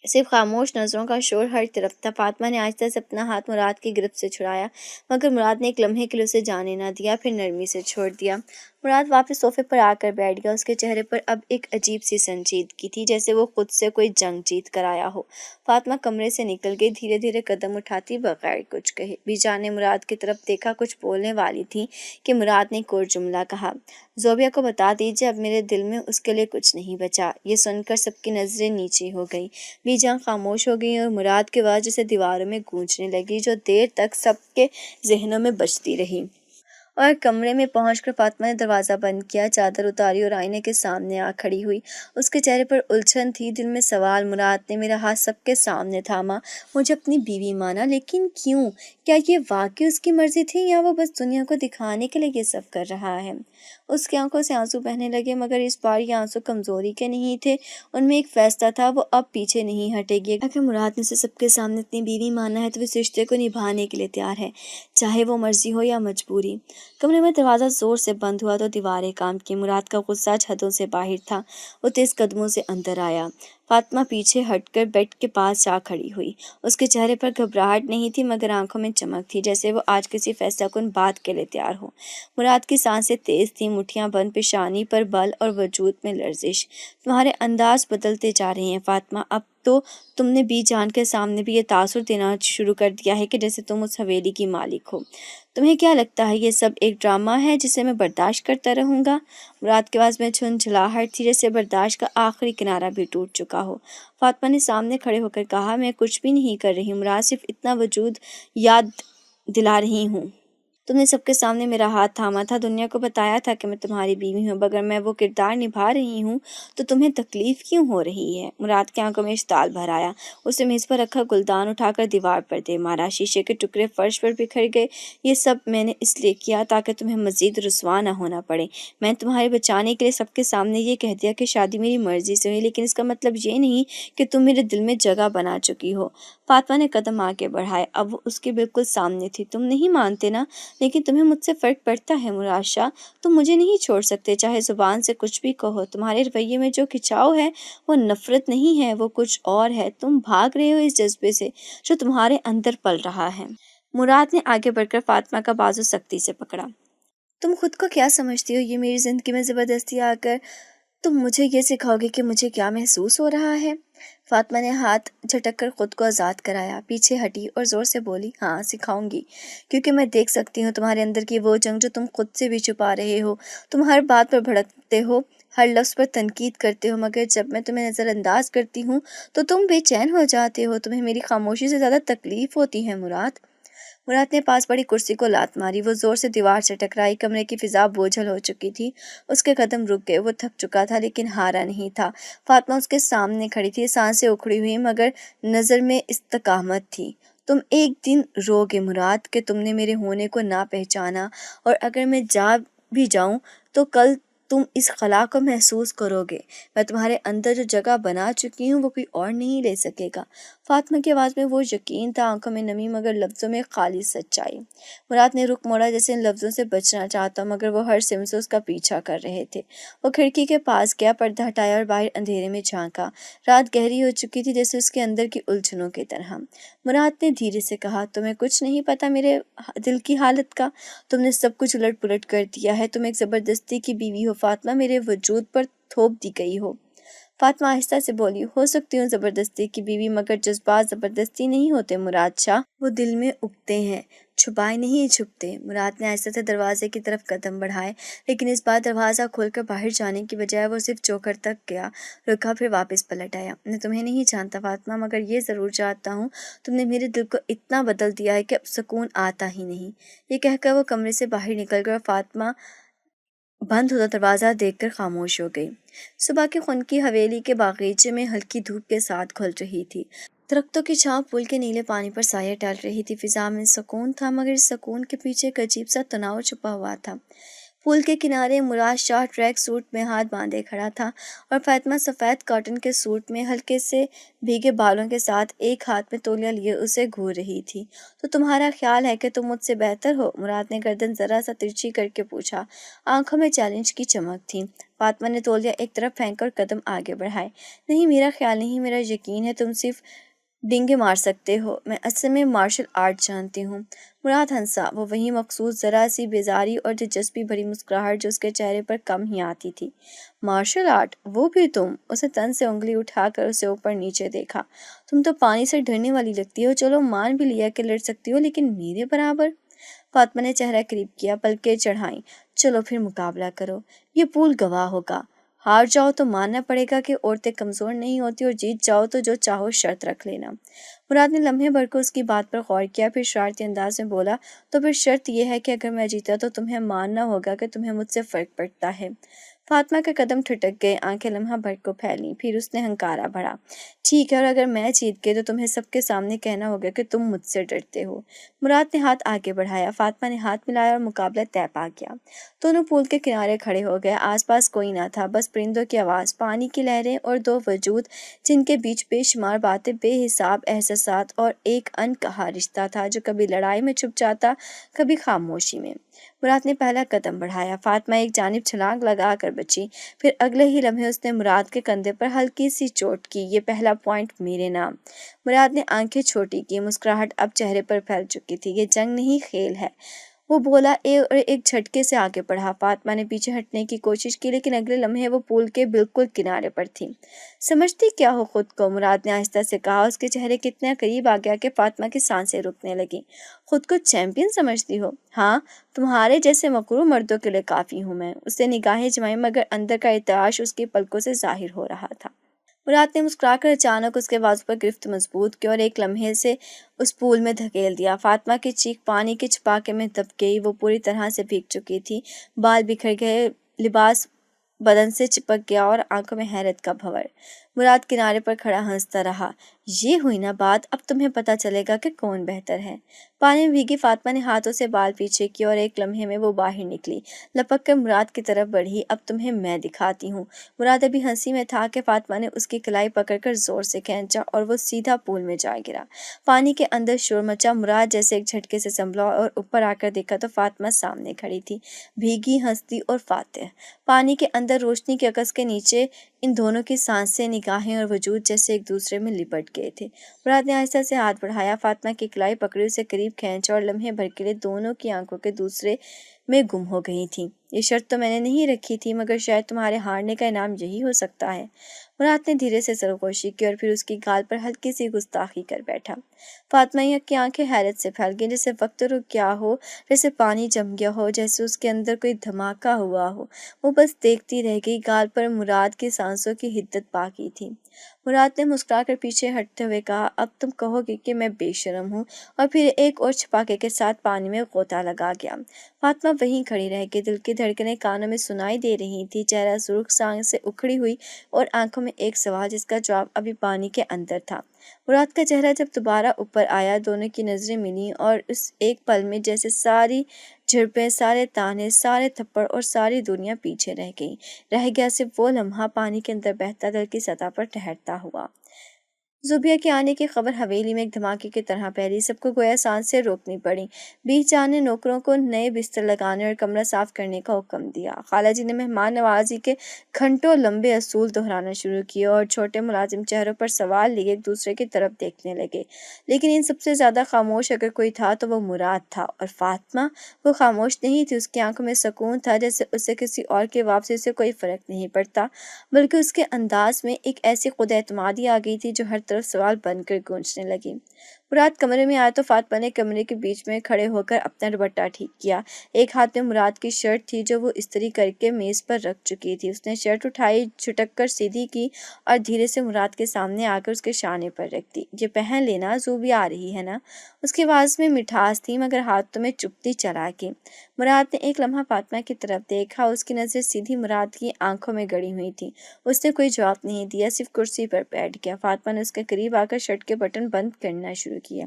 صرف خاموش نظروں کا شور ہر طرف تھا۔ فاطمہ نے آہستہ سے اپنا ہاتھ مراد کی گرفت سے چھڑایا، مگر مراد نے ایک لمحے کے لیے اسے جانے نہ دیا، پھر نرمی سے چھوڑ دیا۔ مراد واپس صوفے پر آ کر بیٹھ گیا، اس کے چہرے پر اب ایک عجیب سی سنجیدگی تھی، جیسے وہ خود سے کوئی جنگ جیت کر آیا ہو۔ فاطمہ کمرے سے نکل گئی، دھیرے دھیرے قدم اٹھاتی بغیر کچھ کہے۔ بی جان نے مراد کی طرف دیکھا، کچھ بولنے والی تھی کہ مراد نے ایک اور جملہ کہا، زوبیا کو بتا دیجیے اب میرے دل میں اس کے لیے کچھ نہیں بچا۔ یہ سن کر سب کی نظریں نیچی ہو گئیں، بی جان خاموش ہو گئی، اور مراد کی آواز جیسے دیواروں میں گونجنے لگی، جو دیر تک سب کے ذہنوں میں بجتی رہی۔ اور کمرے میں پہنچ کر فاطمہ نے دروازہ بند کیا، چادر اتاری اور آئینے کے سامنے آ کھڑی ہوئی۔ اس کے چہرے پر الجھن تھی، دل میں سوال۔ مراد نے میرا ہاتھ سب کے سامنے تھاما، مجھے اپنی بیوی مانا، لیکن کیوں؟ کیا یہ واقعی اس کی مرضی تھی یا وہ بس دنیا کو دکھانے کے لیے یہ سب کر رہا ہے؟ اس کی آنکھوں سے آنسو بہنے لگے، مگر اس بار یہ آنسو کمزوری کے نہیں تھے، ان میں ایک فیصلہ تھا، وہ اب پیچھے نہیں ہٹے گی۔ اگر مراد نے اسے سب کے سامنے اپنی بیوی مانا ہے تو وہ اس رشتے کو نبھانے کے لیے تیار ہے، چاہے وہ مرضی ہو یا مجبوری۔ کمرے میں دروازہ زور سے بند ہوا تو دیواریں کام کی۔ مراد کا غصہ حدوں سے باہر تھا، وہ تیز قدموں سے اندر آیا۔ فاطمہ پیچھے ہٹ کر بیڈ کے پاس جا کھڑی ہوئی۔ اس کے چہرے پر گھبراہٹ نہیں تھی، مگر آنکھوں میں چمک تھی، جیسے وہ آج کسی فیصلہ کن بات کے لیے تیار ہو۔ مراد کی سانسیں تیز تھیں، مٹھیاں بند، پیشانی پر بل اور وجود میں لرزش۔ تمہارے انداز بدلتے جا رہے ہیں فاطمہ، اب تو تم نے بی جان کے سامنے بھی یہ تاثر دینا شروع کر دیا ہے کہ جیسے تم اس حویلی کی مالک ہو۔ تمہیں کیا لگتا ہے یہ سب ایک ڈرامہ ہے جسے میں برداشت کرتا رہوں گا؟ مراد کے آواز میں جھنجھلاہٹ تھی، جیسے برداشت کا آخری کنارہ بھی ٹوٹ چکا ہو۔ فاطمہ نے سامنے کھڑے ہو کر کہا، میں کچھ بھی نہیں کر رہی مراد، صرف اتنا وجود یاد دلا رہی ہوں۔ تم نے سب کے سامنے میرا ہاتھ تھاما تھا، دنیا کو بتایا تھا کہ میں تمہاری بیوی ہوں، اگر میں وہ کردار نبھا رہی ہوں تو تمہیں تکلیف کیوں ہو رہی ہے؟ مراد کی آنکھوں میں اشتعال بھر آیا۔ اس نے میز پر رکھا گلدان اٹھا کر دیوار پر دے مارا، شیشے کے ٹکڑے فرش پر بکھر گئے۔ یہ سب میں نے اس لیے کیا تاکہ تمہیں مزید رسوا نہ ہونا پڑے۔ میں نے تمہارے بچانے کے لیے سب کے سامنے یہ کہہ دیا کہ شادی میری مرضی سے ہوئی، لیکن اس کا مطلب یہ نہیں کہ تم میرے دل میں جگہ بنا چکی ہو۔ فاطمہ نے قدم آگے بڑھائے، اب وہ اس کے بالکل سامنے تھی۔ تم نہیں مانتے نا، لیکن تمہیں مجھ سے فرق پڑتا ہے مراد شاہ، تم مجھے نہیں چھوڑ سکتے، چاہے زبان سے کچھ بھی کہو۔ تمہارے رویے میں جو کھچاؤ ہے وہ نفرت نہیں ہے، وہ کچھ اور ہے۔ تم بھاگ رہے ہو اس جذبے سے جو تمہارے اندر پل رہا ہے۔ مراد نے آگے بڑھ کر فاطمہ کا بازو سختی سے پکڑا۔ تم خود کو کیا سمجھتی ہو؟ یہ میری زندگی میں زبردستی آ کر تم مجھے یہ سکھاؤ گے کہ مجھے کیا محسوس ہو رہا ہے؟ فاطمہ نے ہاتھ جھٹک کر خود کو آزاد کرایا، پیچھے ہٹی اور زور سے بولی، ہاں سکھاؤں گی، کیونکہ میں دیکھ سکتی ہوں تمہارے اندر کی وہ جنگ جو تم خود سے بھی چھپا رہے ہو۔ تم ہر بات پر بھڑکتے ہو، ہر لفظ پر تنقید کرتے ہو، مگر جب میں تمہیں نظر انداز کرتی ہوں تو تم بے چین ہو جاتے ہو۔ تمہیں میری خاموشی سے زیادہ تکلیف ہوتی ہے مراد۔ مراد نے پاس پڑی کرسی کو لات ماری، وہ زور سے دیوار سے ٹکرائی۔ کمرے کی فضا بوجھل ہو چکی تھی، اس کے قدم رک گئے۔ وہ تھک چکا تھا لیکن ہارا نہیں تھا۔ فاطمہ اس کے سامنے کھڑی تھی، سانسیں اکھڑی ہوئی مگر نظر میں استقامت تھی۔ تم ایک دن رو گے مراد کہ تم نے میرے ہونے کو نہ پہچانا، اور اگر میں جا بھی جاؤں تو کل تم اس خلا کو محسوس کرو گے۔ میں تمہارے اندر جو جگہ بنا چکی ہوں وہ کوئی اور نہیں لے سکے گا۔ فاطمہ کی آواز میں وہ یقین تھا، آنکھوں میں نمی مگر لفظوں میں خالص سچائی۔ مراد نے رخ موڑا، جیسے ان لفظوں سے بچنا چاہتا، مگر وہ ہر سمت سے اس کا پیچھا کر رہے تھے۔ وہ کھڑکی کے پاس گیا، پردہ ہٹایا اور باہر اندھیرے میں جھانکا۔ رات گہری ہو چکی تھی، جیسے اس کے اندر کی الجھنوں کی طرح۔ مراد نے دھیرے سے کہا، تمہیں کچھ نہیں پتا میرے دل کی حالت کا؟ تم نے سب کچھ الٹ پلٹ کر دیا ہے، تم ایک زبردستی کی بیوی ہو فاطمہ، میرے وجود پر تھوپ دی گئی ہو۔ فاطمہ آہستہ سے بولی، ہو سکتی ہوں زبردستی کی بیوی، مگر جذبات زبردستی نہیں ہوتے مراد شاہ، وہ دل میں اگتے ہیں، چھپائے نہیں چھپتے۔ مراد نے آہستہ سے دروازے کی طرف قدم بڑھائے، لیکن اس بار دروازہ کھول کر باہر جانے کی بجائے وہ صرف چوکھٹ تک گیا، رکا، پھر واپس پلٹ آیا۔ میں تمہیں نہیں جانتا فاطمہ، مگر یہ ضرور جانتا ہوں تم نے میرے دل کو اتنا بدل دیا ہے کہ اب سکون آتا ہی نہیں۔ یہ کہہ کر وہ کمرے سے باہر نکل گیا اور فاطمہ بند ہوتا دروازہ دیکھ کر خاموش ہو گئی۔ صبح کی خنکی حویلی کے باغیچے میں ہلکی دھوپ کے ساتھ کھل رہی تھی۔ درختوں کی چھاؤں پل کے نیلے پانی پر سایہ ڈال رہی تھی۔ فضا میں سکون تھا، مگر اس سکون کے پیچھے ایک عجیب سا تناؤ چھپا ہوا تھا۔ پل کے کنارے مراد شاہ ٹریک سوٹ میں ہاتھ باندھے کھڑا تھا، اور فاطمہ سفید کاٹن کے سوٹ میں ہلکے سے بھیگے بالوں کے ساتھ ایک ہاتھ میں تولیہ لیے اسے گھور رہی تھی۔ تو تمہارا خیال ہے کہ تم مجھ سے بہتر ہو؟ مراد نے گردن ذرا سا ترچھی کر کے پوچھا، آنکھوں میں چیلنج کی چمک تھی۔ فاطمہ نے تولیہ ایک طرف پھینک کر قدم آگے بڑھائے، نہیں میرا خیال نہیں، میرا یقین ہے تم صرف ڈنگے مار سکتے ہو، میں اصل میں مارشل آرٹ جانتی ہوں۔ مراد ہنسا، وہ وہی مخصوص ذرا سی بیزاری اور دلچسپی بھری مسکراہٹ جو اس کے چہرے پر کم ہی آتی تھی۔ Martial art? وہ بھی تم؟ اس نے تن سے انگلی اٹھا کر اسے اوپر نیچے دیکھا، تم تو پانی سے ڈرنے والی لگتی ہو، چلو مان بھی لیا کہ لڑ سکتی ہو، لیکن میرے برابر؟ فاطمہ نے چہرہ قریب کیا، پلکیں چڑھائیں، چلو پھر مقابلہ کرو، یہ پول گواہ ہوگا۔ ہار جاؤ تو ماننا پڑے گا کہ عورتیں کمزور نہیں ہوتی، اور جیت جاؤ تو جو چاہو شرط رکھ لینا۔ مراد نے لمحے بھر کو اس کی بات پر غور کیا، پھر شرارتی انداز میں بولا، تو پھر شرط یہ ہے کہ اگر میں جیتا تو تمہیں ماننا ہوگا کہ تمہیں مجھ سے فرق پڑتا ہے۔ فاطمہ کے قدم ٹھٹک گئے، آنکھیں لمحہ بھر کو پھیلیں، پھر اس نے ہنکارا بھرا، ٹھیک ہے، اور اگر میں جیت گئی تو تمہیں سب کے سامنے کہنا ہوگا کہ تم مجھ سے ڈرتے ہو۔ مراد نے ہاتھ آگے بڑھایا، فاطمہ نے ہاتھ ملایا اور مقابلہ طے پا گیا۔ دونوں پول کے کنارے کھڑے ہو گئے، آس پاس کوئی نہ تھا، بس پرندوں کی آواز، پانی کی لہریں اور دو وجود جن کے بیچ بے شمار باتیں، بے حساب احساسات اور ایک ان کہا رشتہ تھا جو کبھی لڑائی میں چھپ جاتا، کبھی خاموشی میں۔ مراد نے پہلا قدم بڑھایا، فاطمہ ایک جانب چھلانگ لگا کر بچی، پھر اگلے ہی لمحے اس نے مراد کے کندھے پر ہلکی سی چوٹ کی۔ یہ پہلا پوائنٹ میرے نام۔ مراد نے آنکھیں چھوٹی کی، مسکراہٹ اب چہرے پر پھیل چکی تھی۔ یہ جنگ نہیں، کھیل ہے، وہ بولا، اور ایک جھٹکے سے آگے بڑھا۔ فاطمہ نے پیچھے ہٹنے کی کوشش کی، لیکن اگلے لمحے وہ پول کے بالکل کنارے پر تھی۔ سمجھتی کیا ہو خود کو؟ مراد نے آہستہ سے کہا، اس کے چہرے کے اتنے قریب آ گیا کہ فاطمہ کی سانسیں رکنے لگیں۔ خود کو چیمپئن سمجھتی ہو؟ ہاں، تمہارے جیسے مغرور مردوں کے لیے کافی ہوں میں۔ اس نے نگاہیں جمائیں، مگر اندر کا ارتعاش اس کی پلکوں سے ظاہر ہو رہا تھا۔ مراد نے مسکرا کر اچانک اس کے بازو پر گرفت مضبوط کی اور ایک لمحے سے اس پول میں دھکیل دیا۔ فاطمہ کی چیخ پانی کے چھپاکے میں دب گئی، وہ پوری طرح سے بھیگ چکی تھی، بال بکھر گئے، لباس بدن سے چپک گیا اور آنکھوں میں حیرت کا بھنور۔ مراد کنارے پر کھڑا ہنستا رہا، یہ ہوئی نا بات، اب تمہیں پتہ چلے گا کہ کون بہتر ہے۔ پانی میں بھیگی فاطمہ نے ہاتھوں سے بال پیچھے کیے اور ایک لمحے میں وہ باہر نکلی، لپک کر مراد کی طرف بڑھی، اب تمہیں میں دکھاتی ہوں۔ مراد ابھی ہنسی میں تھا کہ فاطمہ نے اس کی کلائی پکڑ کر زور سے کھینچا اور وہ سیدھا پول میں جا گرا۔ پانی کے اندر شور مچا، مراد جیسے ایک جھٹکے سے سنبھلا اور اوپر آ کر دیکھا تو فاطمہ سامنے کھڑی تھی، بھیگی، ہنستی اور فاتح۔ پانی کے اندر روشنی کے عکس کے نیچے ان دونوں کی سانسیں، نگاہیں اور وجود جیسے ایک دوسرے میں لپٹ گئے تھے۔ مراد نے آہستہ سے ہاتھ بڑھایا، فاطمہ کی کلائی پکڑی، اسے قریب کھینچا اور لمحے بھر کے لیے دونوں کی آنکھوں کے دوسرے میں گم ہو گئی تھیں۔ یہ شرط تو میں نے نہیں رکھی تھی، مگر شاید تمہارے ہارنے کا انعام یہی ہو سکتا ہے۔ مراد نے دھیرے سے سرگوشی کی اور پھر اس کی گال پر ہلکی سی گستاخی کر بیٹھا۔ فاطمہ کی آنکھیں حیرت سے پھیل گئیں، جیسے وقت رک گیا ہو، جیسے پانی جم گیا ہو، جیسے اس کے اندر کوئی دھماکہ ہوا ہو۔ وہ بس دیکھتی رہ گئی، گال پر مراد کی سانسوں کی حدت باقی تھی۔ مراد نے مسکرا کر پیچھے ہٹتے ہوئے کہا، اب تم کہو گے کہ میں بے شرم ہوں، اور پھر ایک اور چھپاکے کے ساتھ پانی میں غوطہ لگا گیا۔ فاطمہ وہیں کھڑی رہ گئی، دل کی دھڑکنیں کانوں میں سنائی دے رہی تھی، چہرہ سرخ، سانس سے اکھڑی ہوئی اور آنکھوں میں ایک سوال جس کا جواب ابھی پانی کے اندر تھا۔ مراد کا چہرہ جب دوبارہ اوپر آیا، دونوں کی نظریں ملیں اور اس ایک پل میں جیسے ساری جھڑپیں، سارے تانے، سارے تھپڑ اور ساری دنیا پیچھے رہ گئی۔ رہ گیا صرف وہ لمحہ، پانی کے اندر بہتا، دل کی سطح پر ٹھہرتا ہوا۔ زوبیہ کے آنے کی خبر حویلی میں ایک دھماکے کی طرح پھیلی، سب کو گویا سانسیں روکنی پڑیں۔ بیچ جان نے نوکروں کو نئے بستر لگانے اور کمرہ صاف کرنے کا حکم دیا۔ خالہ جی نے مہمان نوازی کے گھنٹوں لمبے اصول دہرانا شروع کیے اور چھوٹے ملازم چہروں پر سوال لیے ایک دوسرے کی طرف دیکھنے لگے، لیکن ان سب سے زیادہ خاموش اگر کوئی تھا تو وہ مراد تھا۔ اور فاطمہ؟ وہ خاموش نہیں تھی، اس کی آنکھوں میں سکون تھا، جیسے اسے کسی اور کی واپسی سے کوئی فرق نہیں پڑتا، بلکہ اس کے انداز میں ایک ایسی خود اعتمادی آ گئی تھی جو ہر طرف سوال بن کر گونجنے لگی۔ مراد کمرے میں آیا تو فاطمہ نے کمرے کے بیچ میں کھڑے ہو کر اپنا دوپٹہ ٹھیک کیا۔ ایک ہاتھ میں مراد کی شرٹ تھی جو وہ استری کر کے میز پر رکھ چکی تھی۔ اس نے شرٹ اٹھائی، جھٹک کر سیدھی کی اور دھیرے سے مراد کے سامنے آ کر اس کے شانے پر رکھ دی۔ یہ پہن لینا، زوبیہ آ رہی ہے نا؟ اس کی آواز میں مٹھاس تھی، مگر ہاتھوں میں چپتی چلاکی۔ مراد نے ایک لمحہ فاطمہ کی طرف دیکھا، اس کی نظریں سیدھی مراد کی آنکھوں میں گڑی ہوئی تھیں۔ اس نے کوئی جواب نہیں دیا، صرف کرسی پر بیٹھ گیا۔ فاطمہ نے اس کے قریب آ کر شرٹ کے بٹن بند کرنا شروع کیا۔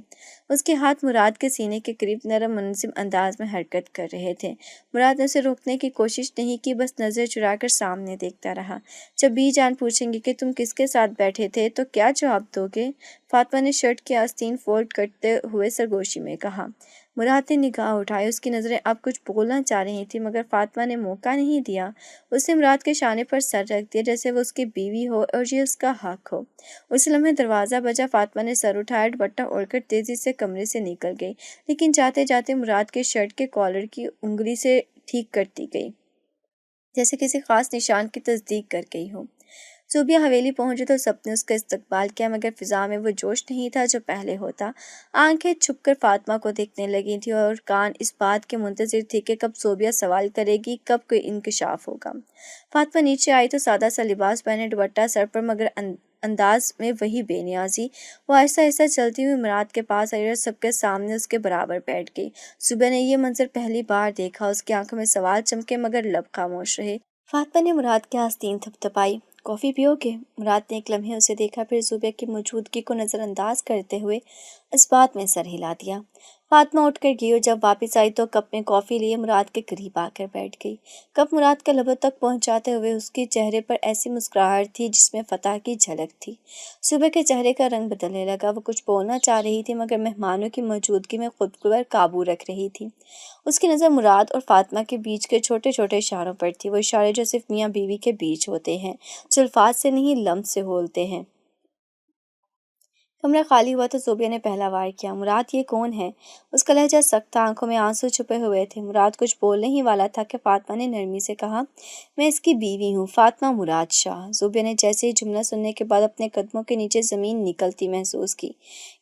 اس کے ہاتھ مراد کے سینے کے قریب نرم منظم انداز میں حرکت کر رہے تھے۔ مراد نے اسے روکنے کی کوشش نہیں کی، بس نظر چرا کر سامنے دیکھتا رہا۔ جب بی جان پوچھیں گے کہ تم کس کے ساتھ بیٹھے تھے تو کیا جواب دو گے؟ فاطمہ نے شرٹ کی آستین فولڈ کرتے ہوئے سرگوشی میں کہا۔ مراد نے نگاہ اٹھائی، اس کی نظریں اب کچھ بولنا چاہ رہی تھیں، مگر فاطمہ نے موقع نہیں دیا۔ اس نے مراد کے شانے پر سر رکھ دیا، جیسے وہ اس کی بیوی ہو اور یہ اس کا حق ہو۔ اس لمحے دروازہ بجا، فاطمہ نے سر اٹھایا، دوپٹہ اوڑھ کر تیزی سے کمرے سے نکل گئی، لیکن جاتے جاتے مراد کے شرٹ کے کالر کی انگلی سے ٹھیک کرتی گئی، جیسے کسی خاص نشان کی تصدیق کر گئی ہو۔ زوبیا حویلی پہنچی تو سب نے اس کا استقبال کیا، مگر فضا میں وہ جوش نہیں تھا جو پہلے ہوتا۔ آنکھیں چھپ کر فاطمہ کو دیکھنے لگی تھی اور کان اس بات کے منتظر تھے کہ کب زوبیا سوال کرے گی، کب کوئی انکشاف ہوگا۔ فاطمہ نیچے آئی تو سادہ سا لباس پہنے، دوپٹہ سر پر، مگر انداز میں وہی بے نیازی۔ وہ آہستہ آہستہ چلتی ہوئی مراد کے پاس آئی اور سب کے سامنے اس کے برابر بیٹھ گئی۔ صبح نے یہ منظر پہلی بار دیکھا، اس کی آنکھوں میں سوال چمکے مگر لب خاموش رہے۔ فاطمہ نے مراد کے آستین تھپتھپائی۔ کافی پیو گے؟ مراد نے ایک لمحے اسے دیکھا، پھر زوبیا کی موجودگی کو نظر انداز کرتے ہوئے اس بات میں سر ہلا دیا۔ فاطمہ اٹھ کر گئی اور جب واپس آئی تو کپ میں کافی لیے مراد کے قریب آ کر بیٹھ گئی۔ کپ مراد کے لبوں تک پہنچاتے ہوئے اس کے چہرے پر ایسی مسکراہٹ تھی جس میں فتح کی جھلک تھی۔ صبح کے چہرے کا رنگ بدلنے لگا، وہ کچھ بولنا چاہ رہی تھی مگر مہمانوں کی موجودگی میں خود پر قابو رکھ رہی تھی۔ اس کی نظر مراد اور فاطمہ کے بیچ کے چھوٹے چھوٹے اشاروں پر تھی، وہ اشارے جو صرف میاں بیوی کے بیچ ہوتے ہیں، جو الفاظ سے نہیں لمس سے بولتے ہیں۔ کمرہ خالی ہوا تو زوبیا نے پہلا وار کیا۔ مراد یہ کون ہے؟ اس کا لہجہ سخت تھا، آنکھوں میں آنسو چھپے ہوئے تھے۔ مراد کچھ بولنے ہی والا تھا کہ فاطمہ نے نرمی سے کہا، میں اس کی بیوی ہوں، فاطمہ مراد شاہ۔ زوبیا نے جیسے ہی جملہ سننے کے بعد اپنے قدموں کے نیچے زمین نکلتی محسوس کی۔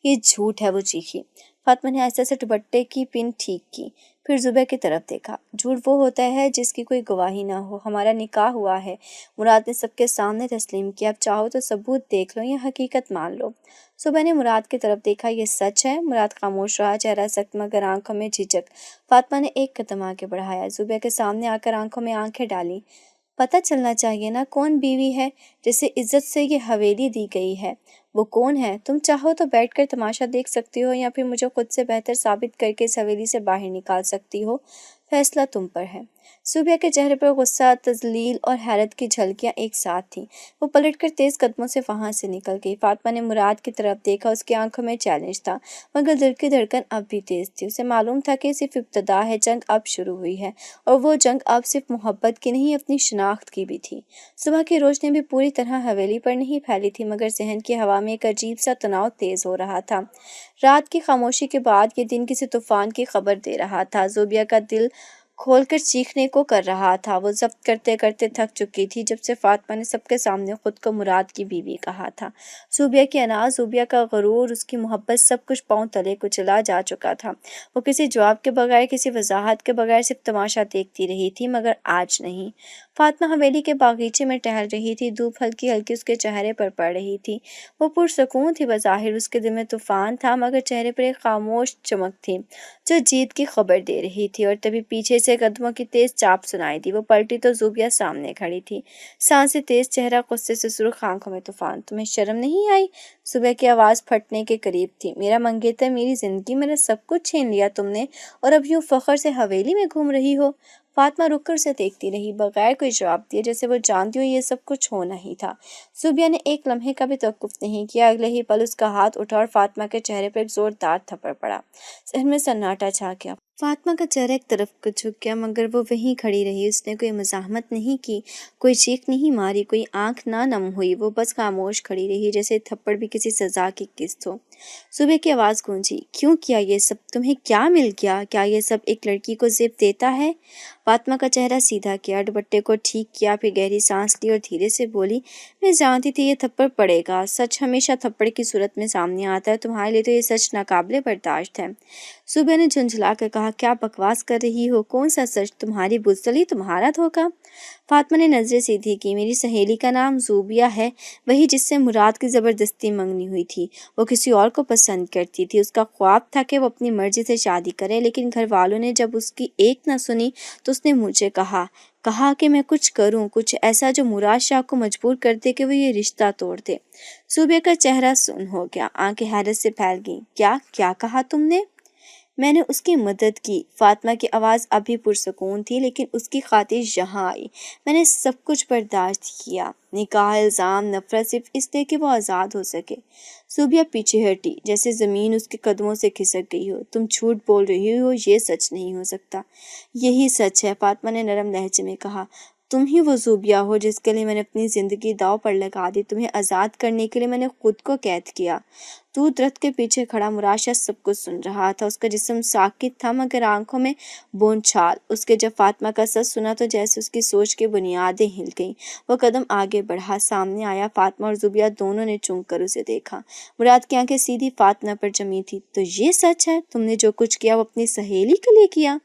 یہ جھوٹ ہے، وہ چیخی۔ فاطمہ نے آہستہ سے دوپٹے کی پن ٹھیک کی، پھر زوبیا کی طرف دیکھا۔ جھوٹ وہ ہوتا ہے جس کی کوئی گواہی نہ ہو، ہمارا نکاح ہوا ہے۔ مراد نے سب کے سامنے تسلیم کیا، اب چاہو تو ثبوت دیکھ لو یا حقیقت مان لو۔ صبح نے مراد کی طرف دیکھا، یہ سچ ہے؟ مراد خاموش رہا، چہرہ سخت مگر آنکھوں میں جھجک۔ فاطمہ نے ایک قدم آگے بڑھایا، زوبیا کے سامنے آ کر آنکھوں میں آنکھیں ڈالیں۔ پتہ چلنا چاہیے نا کون بیوی ہے جسے عزت سے یہ حویلی دی گئی ہے؟ وہ کون ہے؟ تم چاہو تو بیٹھ کر تماشا دیکھ سکتی ہو یا پھر مجھے خود سے بہتر ثابت کر کے اس حویلی سے باہر نکال سکتی ہو، فیصلہ تم پر ہے۔ صوبیا کے چہرے پر غصہ، تذلیل اور حیرت کی جھلکیاں ایک ساتھ تھیں۔ وہ پلٹ کر تیز قدموں سے وہاں سے نکل گئی۔ فاطمہ نے مراد کی طرف دیکھا، اس کی آنکھوں میں چیلنج تھا مگر دل کی دھڑکن اب بھی تیز تھی۔ اسے معلوم تھا کہ صرف ابتدا ہے، جنگ اب شروع ہوئی ہے، اور وہ جنگ اب صرف محبت کی نہیں اپنی شناخت کی بھی تھی۔ صبح کی روشنی بھی پوری طرح حویلی پر نہیں پھیلی تھی مگر ذہن کی ہوا میں ایک عجیب سا تناؤ تیز ہو رہا تھا۔ رات کی خاموشی کے بعد یہ دن کسی طوفان کی خبر دے رہا تھا۔ زوبیا کا دل کھول کر چیخنے کو کر رہا تھا، وہ ضبط کرتے کرتے تھک چکی تھی جب سے فاطمہ نے سب کے سامنے خود کو مراد کی بیوی کہا تھا۔ زوبیا کی انا، زوبیا کا غرور، اس کی محبت، سب کچھ پاؤں تلے کچلا جا چکا تھا۔ وہ کسی جواب کے بغیر، کسی وضاحت کے بغیر صرف تماشا دیکھتی رہی تھی مگر آج نہیں۔ فاطمہ حویلی کے باغیچے میں ٹہل رہی تھی، دھوپ ہلکی ہلکی اس کے چہرے پر پڑ رہی تھی۔ وہ پرسکون تھی بظاہر، اس کے دل میں طوفان تھا مگر چہرے پر ایک خاموش چمک تھی جو جیت کی خبر دے رہی تھی۔ اور تبھی پیچھے سے قدموں کی تیز چاپ سنائی دی۔ وہ پلٹی تو زوبیا سامنے کھڑی تھی، سانسیں تیز، چہرہ غصے سے سرخ، آنکھوں میں طوفان۔ تمہیں شرم نہیں آئی؟ صبح کی آواز پھٹنے کے قریب تھی۔ میرا منگیتر، میری زندگی، میرا سب کچھ چھین لیا تم نے اور اب یوں فخر سے حویلی میں گھوم رہی ہو؟ فاطمہ رک کر اسے دیکھتی رہی بغیر کوئی جواب دیے، جیسے وہ جانتی ہو یہ سب کچھ ہونا ہی تھا۔ زوبیا نے ایک لمحے کا بھی توقف نہیں کیا، اگلے ہی پل اس کا ہاتھ اٹھا اور فاطمہ کے چہرے پر ایک زوردار تھپڑ پڑا۔ ذہن میں سناٹا چھا گیا۔ فاطمہ کا چہرہ ایک طرف کو جھک گیا مگر وہ وہیں کھڑی رہی۔ اس نے کوئی مزاحمت نہیں کی، کوئی چیخ نہیں ماری، کوئی آنکھ نہ نم ہوئی، وہ بس خاموش کھڑی رہی جیسے تھپڑ بھی کسی سزا کی قسط ہو۔ صبح کی آواز گونجی، کیوں کیا یہ سب؟ تمہیں کیا مل گیا؟ کیا یہ سب ایک لڑکی کو زیب دیتا ہے؟ فاطمہ کا چہرہ سیدھا کیا، دوپٹے کو ٹھیک کیا، پھر گہری سانس لی اور دھیرے سے بولی، میں جانتی تھی یہ تھپڑ پڑے گا، سچ ہمیشہ تھپڑ کی صورت میں سامنے آتا ہے، تمہارے لیے تو یہ سچ ناقابل برداشت ہے۔ صبح نے جھنجھلا کر کہا، کیا بکواس کر رہی ہو؟ کون سا سچ؟ تمہاری بزدلی، تمہارا دھوکہ؟ فاطمہ نے نظریں سیدھی کی، میری سہیلی کا نام زوبیا ہے، وہی جس سے مراد کی زبردستی منگنی ہوئی تھی۔ وہ کسی اور کو پسند کرتی تھی، اس کا خواب تھا کہ وہ اپنی مرضی سے شادی کرے، لیکن گھر والوں نے جب اس کی ایک نہ سنی تو اس نے مجھے کہا کہ میں کچھ کروں، کچھ ایسا جو مراد شاہ کو مجبور کر دے کہ وہ یہ رشتہ توڑ دے۔ زوبیا کا چہرہ سن ہو گیا، آنکھیں حیرت سے پھیل گئیں۔ کیا کہا تم نے؟ میں نے اس کی مدد کی۔ فاطمہ کی آواز ابھی پرسکون تھی لیکن اس کی خاطر یہاں آئی۔ میں نے سب کچھ برداشت کیا، نکاح، الزام، نفرت، صرف اس لیے کہ وہ آزاد ہو سکے۔ زوبیا پیچھے ہٹی جیسے زمین اس کے قدموں سے کھسک گئی ہو۔ تم جھوٹ بول رہی ہو، یہ سچ نہیں ہو سکتا۔ یہی سچ ہے، فاطمہ نے نرم لہجے میں کہا۔ تم ہی وہ زوبیا ہو جس کے لیے میں نے اپنی زندگی داؤ پر لگا دی، تمہیں آزاد کرنے کے لیے میں نے خود کو قید کیا۔ دور درخت کے پیچھے کھڑا مراشد سب کچھ سن رہا تھا، اس کا جسم ساکت تھا مگر آنکھوں میں بونچھال۔ اس کے جب فاطمہ کا سچ سنا تو جیسے اس کی سوچ کی بنیادیں ہل گئیں۔ وہ قدم آگے بڑھا، سامنے آیا، فاطمہ اور زوبیا دونوں نے چونک کر اسے دیکھا۔ مراد کی آنکھیں سیدھی فاطمہ پر جمی تھی۔ تو یہ سچ ہے، تم نے جو کچھ کیا وہ اپنی سہیلی کے لیے کیا؟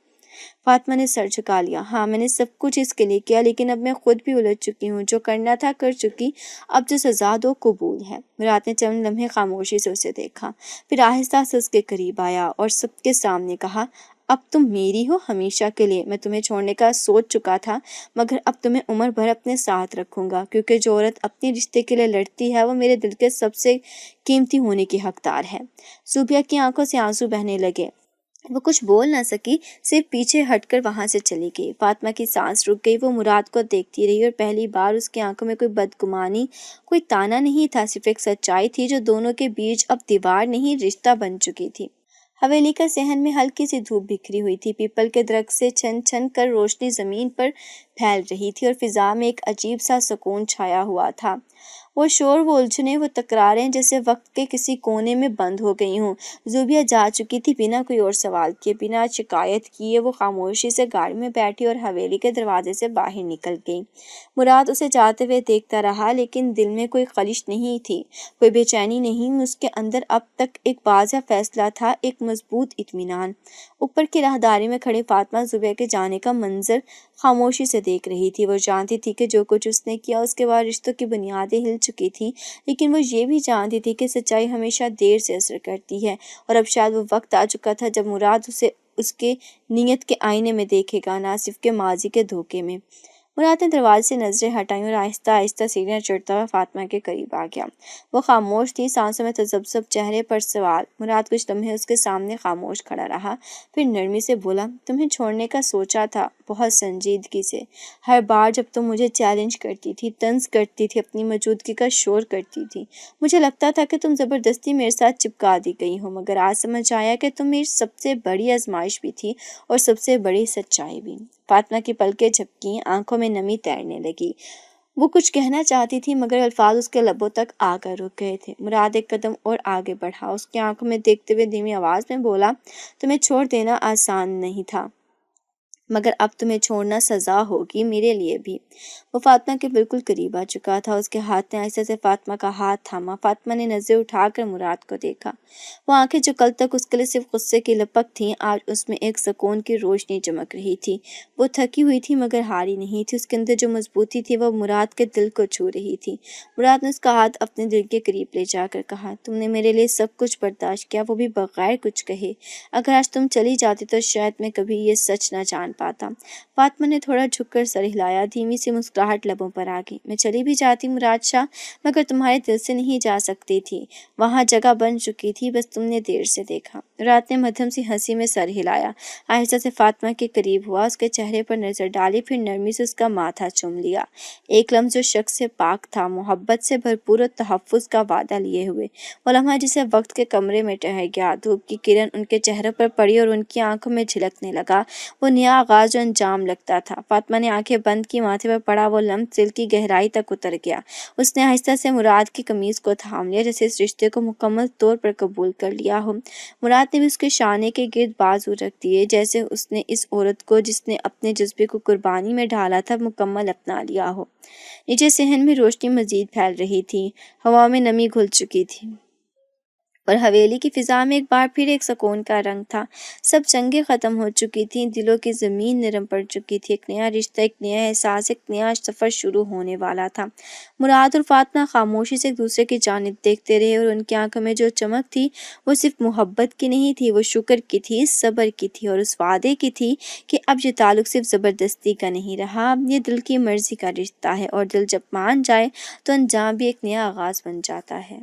فاطمہ نے سر جھکا لیا۔ ہاں، میں نے سب کچھ اس کے لیے کیا، لیکن اب میں خود بھی الجھ چکی ہوں، جو کرنا تھا کر چکی، اب جو سزا دو قبول ہے۔ مراد نے چند لمحے خاموشی سے اسے دیکھا، پھر آہستہ سے اس کے قریب آیا اور سب کے سامنے کہا، اب تم میری ہو ہمیشہ کے لیے۔ میں تمہیں چھوڑنے کا سوچ چکا تھا، مگر اب تمہیں عمر بھر اپنے ساتھ رکھوں گا، کیونکہ جو عورت اپنے رشتے کے لیے لڑتی ہے وہ میرے دل کے سب سے قیمتی ہونے کی حقدار ہے۔ زوبیا کی آنکھوں سے آنسو بہنے لگے۔ وہ کچھ بول نہ سکی، صرف پیچھے ہٹ کر وہاں سے چلی گئی۔ فاطمہ کی سانس رک گئی، وہ مراد کو دیکھتی رہی اور پہلی بار اس کی آنکھوں میں کوئی بدگمانی، کوئی طعنہ نہیں تھا، صرف ایک سچائی تھی جو دونوں کے بیچ اب دیوار نہیں رشتہ بن چکی تھی۔ حویلی کا صحن میں ہلکی سی دھوپ بکھری ہوئی تھی، پیپل کے درخت سے چھن چھن کر روشنی زمین پر پھیل رہی تھی اور فضا میں ایک عجیب سا سکون چھایا ہوا تھا۔ وہ شور، وہ الجھنیں، وہ تکراریں جیسے وقت کے کسی کونے میں بند ہو گئی ہوں۔ زوبیا جا چکی تھی بنا کوئی اور سوال کیے، بنا شکایت کیے۔ وہ خاموشی سے گاڑی میں بیٹھی اور حویلی کے دروازے سے باہر نکل گئی۔ مراد اسے جاتے ہوئے دیکھتا رہا، لیکن دل میں کوئی خلش نہیں تھی، کوئی بے چینی نہیں۔ اس کے اندر اب تک ایک واضح فیصلہ تھا، ایک مضبوط اطمینان۔ اوپر کی راہداری میں کھڑی فاطمہ زوبیا کے جانے کا منظر خاموشی سے دیکھ رہی تھی۔ وہ جانتی تھی کہ جو کچھ اس نے کیا اس کے بعد رشتوں کی بنیادیں ہل چکی تھیں، لیکن وہ یہ بھی جانتی تھی کہ سچائی ہمیشہ دیر سے اثر کرتی ہے، اور اب شاید وہ وقت آ چکا تھا جب مراد اسے اس کے نیت کے آئینے میں دیکھے گا، نہ صرف کے ماضی کے دھوکے میں۔ مراد نے دروازے سے نظریں ہٹائیں اور آہستہ آہستہ سیڑھیاں چڑھتا ہوا فاطمہ کے قریب آ گیا۔ وہ خاموش تھی، سانسوں میں تذبذب، چہرے پر سوال۔ مراد کچھ لمحے اس کے سامنے خاموش کھڑا رہا، پھر نرمی سے بولا، تمہیں چھوڑنے کا سوچا تھا، بہت سنجیدگی سے۔ ہر بار جب تم مجھے چیلنج کرتی تھی، طنز کرتی تھی، اپنی موجودگی کا شور کرتی تھی، مجھے لگتا تھا کہ تم زبردستی میرے ساتھ چپکا دی گئی ہو، مگر آج سمجھ آیا کہ تم میری سب سے بڑی آزمائش بھی تھی اور سب سے بڑی سچائی بھی۔ فاطمہ کی پلکیں جھپکیں، آنکھوں میں نمی تیرنے لگی۔ وہ کچھ کہنا چاہتی تھی مگر الفاظ اس کے لبوں تک آ کر رک گئے تھے۔ مراد ایک قدم اور آگے بڑھا، اس کی آنکھوں میں دیکھتے ہوئے دھیمی آواز میں بولا، تمہیں چھوڑ دینا آسان نہیں تھا، مگر اب تمہیں چھوڑنا سزا ہوگی، میرے لیے بھی۔ وہ فاطمہ کے بالکل قریب آ چکا تھا، اس کے ہاتھ نے آہستہ سے فاطمہ کا ہاتھ تھاما۔ فاطمہ نے نظریں اٹھا کر مراد کو دیکھا۔ وہ آنکھیں جو کل تک اس کے لیے صرف غصے کی لپک تھیں، آج اس میں ایک سکون کی روشنی چمک رہی تھی۔ وہ تھکی ہوئی تھی مگر ہاری نہیں تھی، اس کے اندر جو مضبوطی تھی وہ مراد کے دل کو چھو رہی تھی۔ مراد نے اس کا ہاتھ اپنے دل کے قریب لے جا کر کہا، تم نے میرے لیے سب کچھ برداشت کیا، وہ بھی بغیر کچھ کہے۔ اگر آج تم چلی جاتی تو شاید میں کبھی یہ سچ نہ جان پاتا۔ فاطمہ نے تھوڑا جھک کر سر ہلایا، دھیمی سی مسکراہٹ لبوں پر آ گئی۔ میں چلی بھی جاتی مراد شاہ، مگر تمہارے دل سے نہیں جا سکتی تھی، وہاں جگہ بن چکی تھی، بس تم نے دیر سے دیکھا۔ رات نے مدھم سی ہنسی میں سر ہلایا، آہستہ سے فاطمہ کے قریب ہوا، اس کے چہرے پر نظر ڈالی، پھر نرمی سے اس کا ماتھا چوم لیا۔ ایک لمحہ جو شخص سے پاک تھا، محبت سے بھرپور اور تحفظ کا وعدہ لیے ہوئے، وہ لمحہ جسے وقت کے کمرے میں ٹھہر گیا۔ دھوپ کی کرن ان کے چہروں پر پڑی اور ان کی آنکھوں میں جھلکنے لگا، وہ نیا آغاز جو انجام لگتا تھا۔ فاطمہ نے آنکھیں بند کی، ماتھے پر پڑا وہ لمس دل کی گہرائی تک اتر گیا۔ اس نے آہستہ سے مراد کی قمیض کو تھام لیا، جیسے اس رشتے کو مکمل طور پر قبول کر لیا ہو۔ مراد نے بھی اس کے شانے کے گرد بازو رکھ دیے، جیسے اس نے اس عورت کو جس نے اپنے جذبے کو قربانی میں ڈالا تھا مکمل اپنا لیا ہو۔ نیچے صحن میں روشنی مزید پھیل رہی تھی، ہوا میں نمی گھل چکی تھی، اور حویلی کی فضا میں ایک بار پھر ایک سکون کا رنگ تھا۔ سب جنگیں ختم ہو چکی تھیں، دلوں کی زمین نرم پڑ چکی تھی، ایک نیا رشتہ، ایک نیا احساس، ایک نیا سفر شروع ہونے والا تھا۔ مراد اور فاطمہ خاموشی سے ایک دوسرے کی جانب دیکھتے رہے، اور ان کی آنکھوں میں جو چمک تھی وہ صرف محبت کی نہیں تھی، وہ شکر کی تھی، صبر کی تھی، اور اس وعدے کی تھی کہ اب یہ تعلق صرف زبردستی کا نہیں رہا، اب یہ دل کی مرضی کا رشتہ ہے، اور دل جب مان جائے تو انجام بھی ایک نیا آغاز بن جاتا ہے۔